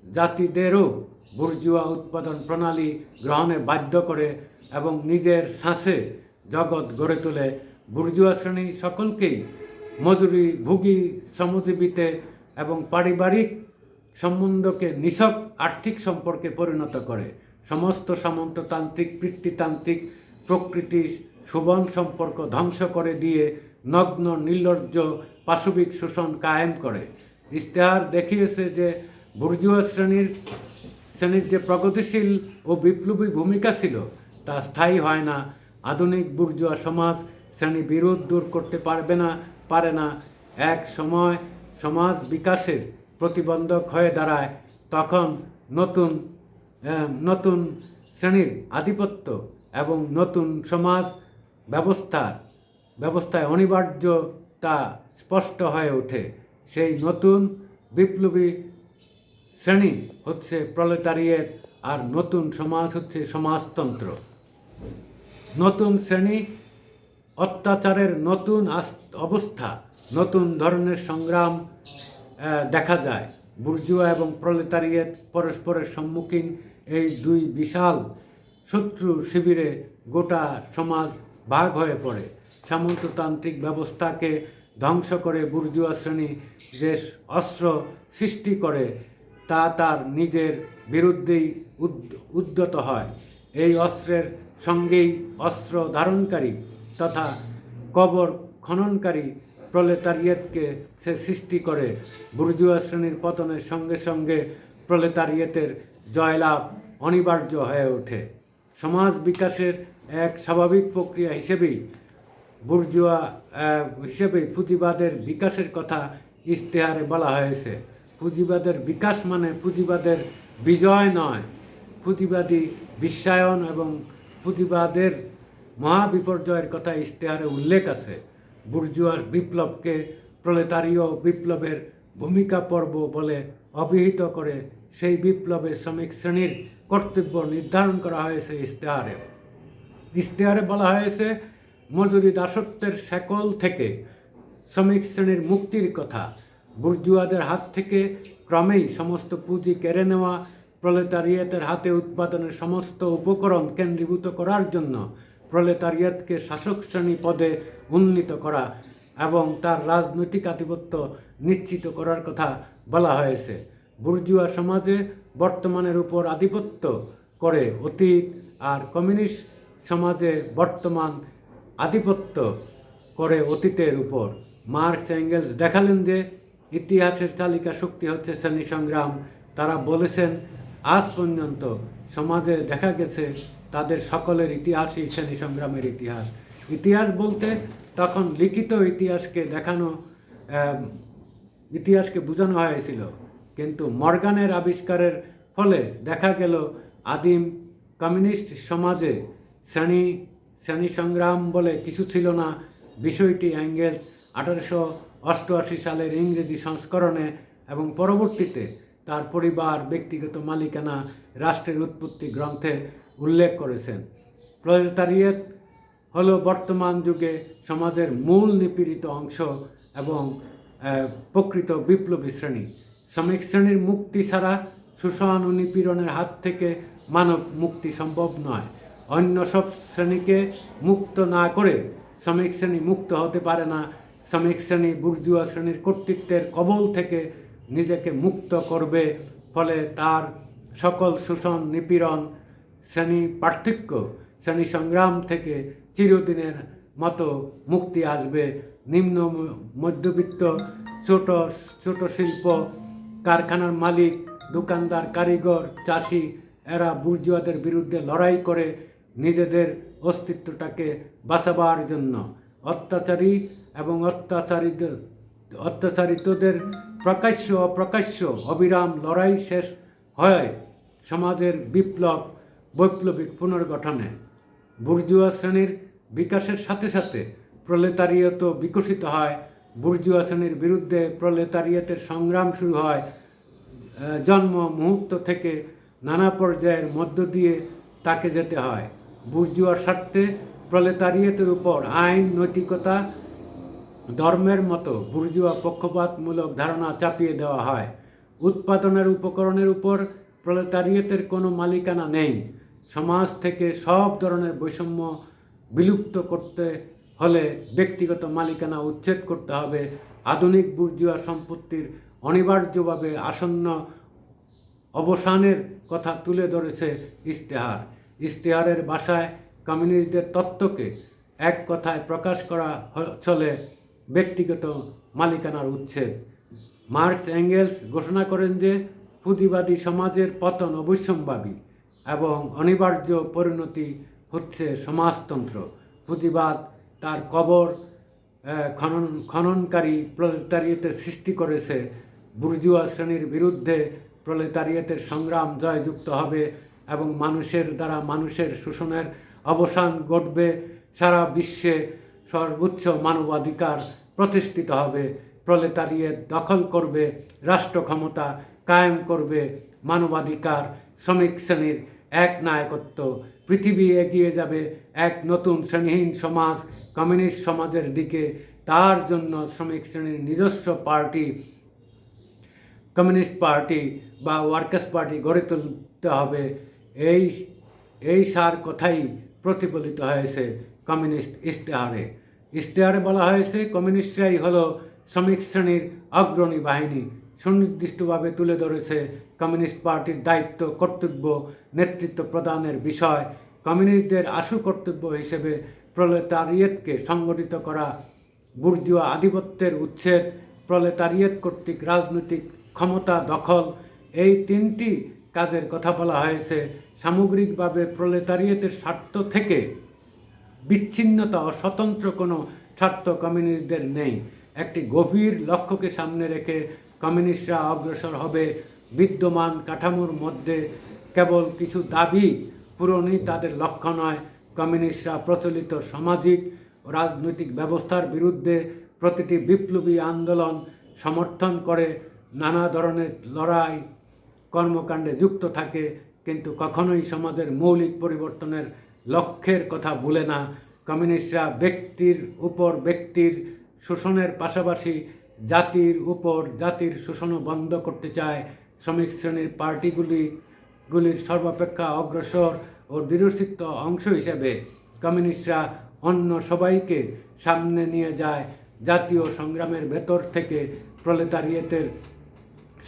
জাতিদেরও বুর্জুয়া উৎপাদন প্রণালী গ্রহণে বাধ্য করে এবং নিজের ছাঁচে জগৎ গড়ে তোলে। বুর্জুয়া শ্রেণী সকলকেই মজুরিভোগী শ্রমজীবীতে এবং পারিবারিক সম্বন্ধকে নিছক আর্থিক সম্পর্কে পরিণত করে। সমস্ত সামন্ততান্ত্রিক, পিতৃতান্ত্রিক প্রকৃতি সুবন সম্পর্ক ধ্বংস করে দিয়ে নগ্ন নির্লজ্জ পাশবিক শোষণ কায়েম করে। ইশতেহার দেখিয়েছে যে বুর্জুয়া শ্রেণীর যে প্রগতিশীল ও বিপ্লবী ভূমিকা ছিল তা স্থায়ী হয় না। আধুনিক বুর্জুয়া সমাজ শ্রেণী বিরোধ দূর করতে পারে না। এক সময় সমাজ বিকাশের প্রতিবন্ধক হয়ে দাঁড়ায়, তখন নতুন শ্রেণীর আধিপত্য এবং নতুন সমাজ ব্যবস্থায় অনিবার্যতা স্পষ্ট হয়ে ওঠে। সেই নতুন বিপ্লবী শ্রেণী হচ্ছে প্রলেতারিয়েট, আর নতুন সমাজ হচ্ছে সমাজতন্ত্র। নতুন শ্রেণী অত্যাচারের নতুন অবস্থা, নতুন ধরনের সংগ্রাম দেখা যায়। বুর্জুয়া এবং প্রলেতারিয়েট পরস্পরের সম্মুখীন এই দুই বিশাল শত্রু শিবিরে গোটা সমাজ ভাগ হয়ে পড়ে। সামন্ততান্ত্রিক ব্যবস্থাকে ধ্বংস করে বুর্জুয়া শ্রেণী যে অস্ত্র সৃষ্টি করে তা তার নিজের বিরুদ্ধেই উদ্যত হয়। এই অস্ত্রের সঙ্গেই অস্ত্র ধারণকারী তথা কবর খননকারী প্রলেতারিয়েটকে সে সৃষ্টি করে। বুর্জুয়া শ্রেণীর পতনের সঙ্গে সঙ্গে প্রলেতারিয়েটের জয়লাভ অনিবার্য হয়ে ওঠে। সমাজ বিকাশের এক স্বাভাবিক প্রক্রিয়া হিসেবেই পুঁজিবাদের বিকাশের কথা ইশতেহারে বলা হয়েছে। পুঁজিবাদের বিকাশ মানে পুঁজিবাদের বিজয় নয়, পুঁজিবাদী বিশ্বায়ন এবং পুঁজিবাদের মহাবিপর্যয়ের কথা ইশতেহারে উল্লেখ আছে। বুর্জুয়ার বিপ্লবকে প্রলেতারীয় বিপ্লবের ভূমিকা পর্ব বলে অভিহিত করে সেই বিপ্লবে শ্রমিক শ্রেণীর কর্তব্য নির্ধারণ করা হয়েছে ইশতেহারে বলা হয়েছে মজুরি দাসত্বের শেকল থেকে শ্রমিক শ্রেণীর মুক্তির কথা। বুর্জুয়াদের হাত থেকে ক্রমেই সমস্ত পুঁজি কেড়ে নেওয়া, প্রলেতারিয়েটের হাতে উৎপাদনের সমস্ত উপকরণ কেন্দ্রীভূত করার জন্য প্রলেতারিয়েটকে শাসক শ্রেণী পদে উন্নীত করা এবং তার রাজনৈতিক আধিপত্য নিশ্চিত করার কথা বলা হয়েছে। বুর্জুয়া সমাজে বর্তমানের উপর আধিপত্য করে অতীত, আর কমিউনিস্ট সমাজে বর্তমান আধিপত্য করে অতীতের উপর। মার্কস এঙ্গেলস দেখালেন যে ইতিহাসের চালিকা শক্তি হচ্ছে শ্রেণী সংগ্রাম। তারা বলেছেন আজ পর্যন্ত সমাজে দেখা গেছে তাদের সকলের ইতিহাসই শ্রেণী সংগ্রামের ইতিহাস। ইতিহাস বলতে তখন লিখিত ইতিহাসকে বোঝানো হয়েছিল, কিন্তু মর্গানের আবিষ্কারের ফলে দেখা গেল আদিম কমিউনিস্ট সমাজে শ্রেণী সংগ্রাম বলে কিছু ছিল না। বিষয়টি এঙ্গেলস 1888 সালের ইংরেজি সংস্করণে এবং পরবর্তীতে তার পরিবার, ব্যক্তিগত মালিকানা, রাষ্ট্রের উৎপত্তি গ্রন্থে উল্লেখ করেছেন। প্রলেতারিয়েট হলো বর্তমান যুগে সমাজের মূল নিপীড়িত অংশ এবং প্রকৃত বিপ্লবী শ্রেণী। শ্রমিক শ্রেণীর মুক্তি ছাড়া শোষণ ও নিপীড়নের হাত থেকে মানব মুক্তি সম্ভব নয়। অন্য সব শ্রেণীকে মুক্ত না করে শ্রমিক শ্রেণী মুক্ত হতে পারে না। শ্রমিক শ্রেণী বুর্জুয়া শ্রেণীর কর্তৃত্বের কবল থেকে নিজেকে মুক্ত করবে, ফলে তার সকল শোষণ, নিপীড়ন, শ্রেণী পার্থক্য, শ্রেণী সংগ্রাম থেকে চিরদিনের মতো মুক্তি আসবে। নিম্ন মধ্যবিত্ত, ছোট শিল্প, কারখানার মালিক, দোকানদার, কারিগর, চাষি, এরা বুর্জুয়াদের বিরুদ্ধে লড়াই করে নিজেদের অস্তিত্বটাকে বাঁচাবার জন্য। অত্যাচারী এবং অত্যাচারিতদের প্রকাশ্য অপ্রকাশ্য অবিরাম লড়াই শেষ হয় সমাজের বৈপ্লবিক পুনর্গঠনে। বুর্জুয়া শ্রেণীর বিকাশের সাথে সাথে প্রলেতারিয়েতও বিকশিত হয়। বুর্জুয়া শ্রেণীর বিরুদ্ধে প্রলেতারিয়েতের সংগ্রাম শুরু হয়। জন্ম মুহূর্ত থেকে নানা পর্যায়ের মধ্য দিয়ে তাকে যেতে হয়। বুর্জুয়ার স্বার্থে প্রলেতারিয়েতের উপর আইন, নৈতিকতা, ধর্মের মতো বুর্জুয়া পক্ষপাতমূলক ধারণা চাপিয়ে দেওয়া হয়। উৎপাদনের উপকরণের উপর প্রলেতারিয়েতের কোনো মালিকানা নেই। সমাজ থেকে সব ধরনের বৈষম্য বিলুপ্ত করতে হলে ব্যক্তিগত মালিকানা উচ্ছেদ করতে হবে। আধুনিক বুর্জুয়া সম্পত্তির অনিবার্যভাবে আসন্ন অবসানের কথা তুলে ধরেছে ইশতেহারের ভাষায় কমিউনিস্টদের তত্ত্বকে এক কথায় প্রকাশ করা চলে ব্যক্তিগত মালিকানার উচ্ছেদ। মার্কস এঙ্গেলস ঘোষণা করেন যে পুঁজিবাদী সমাজের পতন অবশ্যম্ভাবী এবং অনিবার্য পরিণতি হচ্ছে সমাজতন্ত্র। পুঁজিবাদ তার কবর খননকারী প্রলেতারিয়েতের সৃষ্টি করেছে। বুর্জুয়া শ্রেণীর বিরুদ্ধে প্রলেতারিয়েতের সংগ্রাম জয়যুক্ত হবে এবং মানুষের দ্বারা মানুষের শোষণের অবসান ঘটবে। সারা বিশ্বে সর্বোচ্চ মানবাধিকার প্রতিষ্ঠিত হবে। প্রলেতারিয়েত দখল করবে রাষ্ট্র ক্ষমতা, কায়েম করবে মানবাধিকার, শ্রমিক শ্রেণীর এক নায়কত্ব। পৃথিবী এগিয়ে যাবে এক নতুন শ্রেণীহীন সমাজ, কমিউনিস্ট সমাজের দিকে। তার জন্য শ্রমিক শ্রেণীর নিজস্ব পার্টি, কমিউনিস্ট পার্টি বা ওয়ার্কার্স পার্টি গড়ে তুলতে হবে। এই সার কথাই প্রতিফলিত হয়েছে কমিউনিস্ট ইশতেহারে বলা হয়েছে কমিউনিস্টরাই হলো শ্রমিক শ্রেণীর অগ্রণী বাহিনী। সুনির্দিষ্টভাবে তুলে ধরেছে কমিউনিস্ট পার্টির দায়িত্ব, কর্তব্য, নেতৃত্ব প্রদানের বিষয়। কমিউনিস্টদের আশু কর্তব্য হিসেবে প্রলেতারিয়েতকে সংগঠিত করা, বুর্জুয়া আধিপত্যের উচ্ছেদ, প্রলেতারিয়েত কর্তৃক রাজনৈতিক ক্ষমতা দখল, এই তিনটি কাজের কথা বলা হয়েছে। সামগ্রিকভাবে প্রলেতারিয়েতের স্বার্থ থেকে বিচ্ছিন্নতা ও স্বতন্ত্র কোনো স্বার্থ কমিউনিস্টদের নেই। একটি গভীর লক্ষ্যকে সামনে রেখে কমিউনিস্টরা অগ্রসর হবে। বিদ্যমান কাঠামোর মধ্যে কেবল কিছু দাবি পূরণই তাদের লক্ষ্য নয়। কমিউনিস্টরা প্রচলিত সামাজিক ও রাজনৈতিক ব্যবস্থার বিরুদ্ধে প্রতিটি বিপ্লবী আন্দোলন সমর্থন করে, নানা ধরনের লড়াই কর্মকাণ্ডে যুক্ত থাকে, কিন্তু কখনোই সমাজের মৌলিক পরিবর্তনের লক্ষ্যের কথা ভুলে না। কমিউনিস্টরা ব্যক্তির উপর ব্যক্তির শোষণের পাশাপাশি জাতির উপর জাতির শোষণও বন্ধ করতে চায়। শ্রমিক শ্রেণীর পার্টিগুলির সর্বাপেক্ষা অগ্রসর ও দৃঢ়চিত্ত অংশ হিসেবে কমিউনিস্টরা অন্য সবাইকে সামনে নিয়ে যায়। জাতীয় সংগ্রামের ভেতর থেকে প্রলেতারিয়েতের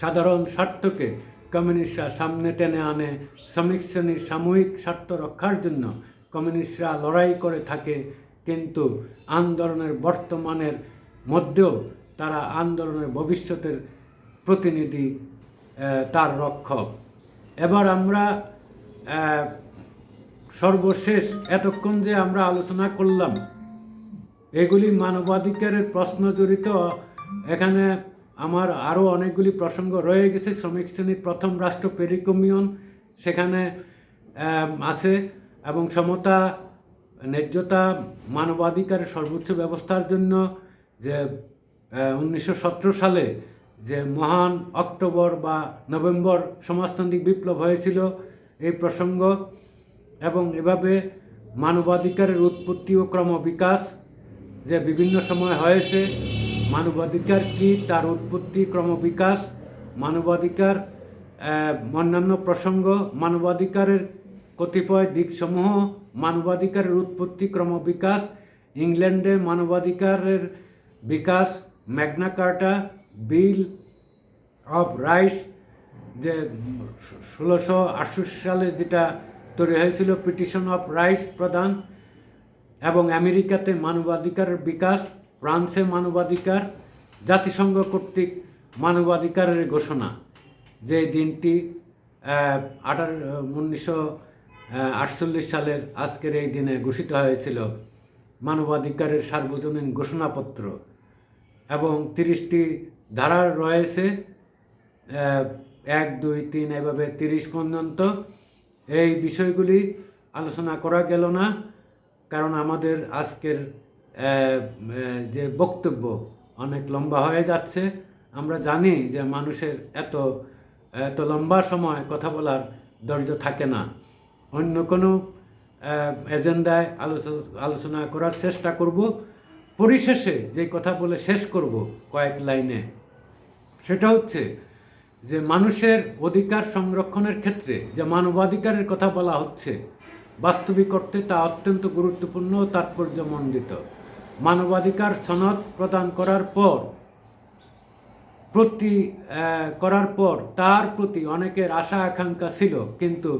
সাধারণ স্বার্থকে কমিউনিস্টরা সামনে টেনে আনে। শ্রমিক শ্রেণীর সাময়িক স্বার্থ রক্ষার জন্য কমিউনিস্টরা লড়াই করে থাকে, কিন্তু আন্দোলনের বর্তমানের মধ্যেও তারা আন্দোলনের ভবিষ্যতের প্রতিনিধি, তার রক্ষক। এবার আমরা সর্বশেষ এতক্ষণ যে আমরা আলোচনা করলাম, এগুলি মানবাধিকারের প্রশ্ন জড়িত। এখানে আমার আরও অনেকগুলি প্রসঙ্গ রয়ে গেছে। শ্রমিক শ্রেণীর প্রথম রাষ্ট্র পেরিকমিয়ন সেখানে আছে, এবং সমতা, ন্যায্যতা, মানবাধিকারের সর্বোচ্চ ব্যবস্থার জন্য যে 1917 সালে যে মহান অক্টোবর বা নভেম্বর সমাজতান্ত্রিক বিপ্লব হয়েছিল, এই প্রসঙ্গ। এবং এভাবে মানবাধিকারের উৎপত্তি ও ক্রমবিকাশ যে বিভিন্ন সময় হয়েছে, মানবাধিকার কি, তার উৎপত্তি, ক্রমবিকাশ, মানবাধিকার, অন্যান্য প্রসঙ্গ, মানবাধিকারের কতিপয় দিকসমূহ, মানবাধিকারের উৎপত্তি, ক্রমবিকাশ, ইংল্যান্ডে মানবাধিকারের বিকাশ, Magna Carta, Bill of Rights যে 1668 সালে যেটা তৈরি হয়েছিল, পিটিশন অফ রাইটস প্রদান, এবং আমেরিকাতে মানবাধিকারের বিকাশ, ফ্রান্সে মানবাধিকার, জাতিসংঘ কর্তৃক মানবাধিকারের ঘোষণা, যে দিনটি 1948 সালের আজকের এই দিনে ঘোষিত হয়েছিল, মানবাধিকারের সার্বজনীন ঘোষণাপত্র। এবং 30টি ধারা রয়েছে, 1, 2, 3 এভাবে 30 পর্যন্ত। এই বিষয়গুলি আলোচনা করা গেল না, কারণ আমাদের আজকের যে বক্তব্য অনেক লম্বা হয়ে যাচ্ছে। আমরা জানি যে মানুষের এত লম্বা সময় কথা বলার ধৈর্য থাকে না। অন্য কোনো এজেন্ডায় আলোচনা করার চেষ্টা করব। পরিশেষে যে কথা বলে শেষ করব কয়েক লাইনে, সেটা হচ্ছে যে মানুষের অধিকার সংরক্ষণের ক্ষেত্রে যে মানবাধিকারের কথা বলা হচ্ছে, বাস্তবিক অর্থে তা অত্যন্ত গুরুত্বপূর্ণ ও তাৎপর্যমণ্ডিত। মানবাধিকার সনদ প্রদান করার পর তার প্রতি অনেকের আশা আকাঙ্ক্ষা ছিল, কিন্তু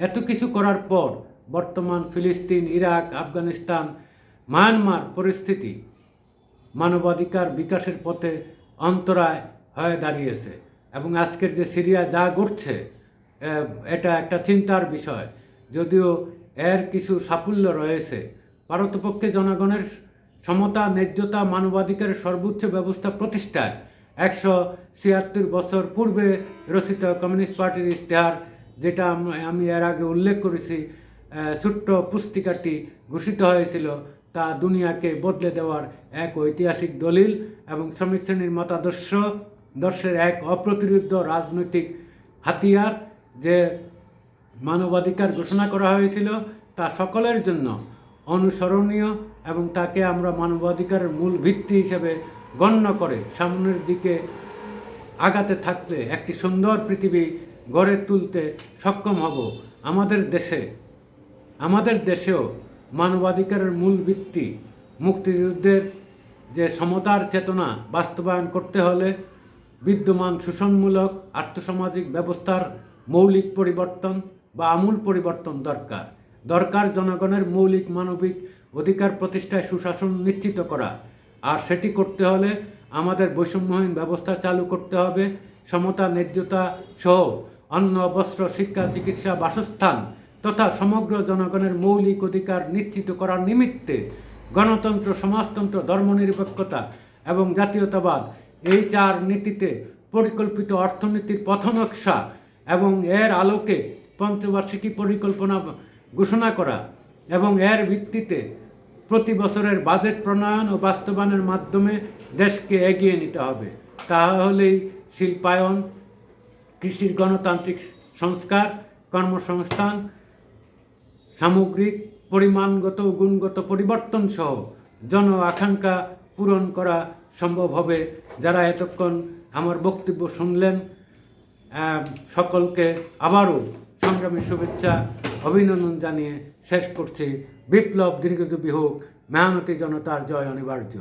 এত কিছু করার পর বর্তমান ফিলিস্তিন, ইরাক, আফগানিস্তান, মায়ানমার পরিস্থিতি মানবাধিকার বিকাশের পথে অন্তরায় হয়ে দাঁড়িয়েছে। এবং আজকের যে সিরিয়া যা ঘটছে, এটা একটা চিন্তার বিষয়। যদিও এর কিছু সাফল্য রয়েছে, পারতপক্ষে জনগণের সমতা, ন্যায্যতা, মানবাধিকারের সর্বোচ্চ ব্যবস্থা প্রতিষ্ঠায় 176 বছর পূর্বে রচিত কমিউনিস্ট পার্টির ইশতেহার, যেটা আমি এর আগে উল্লেখ করেছি, ছোট্ট পুস্তিকাটি ঘোষিত হয়েছিল, তা দুনিয়াকে বদলে দেওয়ার এক ঐতিহাসিক দলিল এবং শ্রমিক শ্রেণীর মতাদর্শের এক অপ্রতিরোধ্য রাজনৈতিক হাতিয়ার। যে মানবাধিকার ঘোষণা করা হয়েছিল তা সকলের জন্য অনুসরণীয়, এবং তাকে আমরা মানবাধিকারের মূল ভিত্তি হিসেবে গণ্য করে সামনের দিকে আগাতে থাকলে একটি সুন্দর পৃথিবী গড়ে তুলতে সক্ষম হব। আমাদের দেশেও মানবাধিকারের মূল ভিত্তি, মুক্তিযুদ্ধের যে সমতার চেতনা বাস্তবায়ন করতে হলে বিদ্যমান শোষণমূলক আর্থসামাজিক ব্যবস্থার মৌলিক পরিবর্তন বা আমূল পরিবর্তন দরকার জনগণের মৌলিক মানবিক অধিকার প্রতিষ্ঠায় সুশাসন নিশ্চিত করা। আর সেটি করতে হলে আমাদের বৈষম্যহীন ব্যবস্থা চালু করতে হবে। সমতা, ন্যায্যতা সহ অন্ন, বস্ত্র, শিক্ষা, চিকিৎসা, বাসস্থান তথা সমগ্র জনগণের মৌলিক অধিকার নিশ্চিত করার নিমিত্তে গণতন্ত্র, সমাজতন্ত্র, ধর্মনিরপেক্ষতা এবং জাতীয়তাবাদ, এই 4 নীতিতে পরিকল্পিত অর্থনীতির পথনকশা এবং এর আলোকে পঞ্চবার্ষিকী পরিকল্পনা ঘোষণা করা এবং এর ভিত্তিতে প্রতি বছরের বাজেট প্রণয়ন ও বাস্তবায়নের মাধ্যমে দেশকে এগিয়ে নিতে হবে। তাহলেই শিল্পায়ন, কৃষির গণতান্ত্রিক সংস্কার, কর্মসংস্থান, সামগ্রিক পরিমাণগত ও গুণগত পরিবর্তন সহ জন আকাঙ্ক্ষা পূরণ করা সম্ভব হবে। যারা এতক্ষণ আমার বক্তব্য শুনলেন, সকলকে আবারও সংগ্রামী শুভেচ্ছা, অভিনন্দন জানিয়ে শেষ করছি। বিপ্লব দীর্ঘজীবী হোক, মেহনতি জনতার জয় অনিবার্য।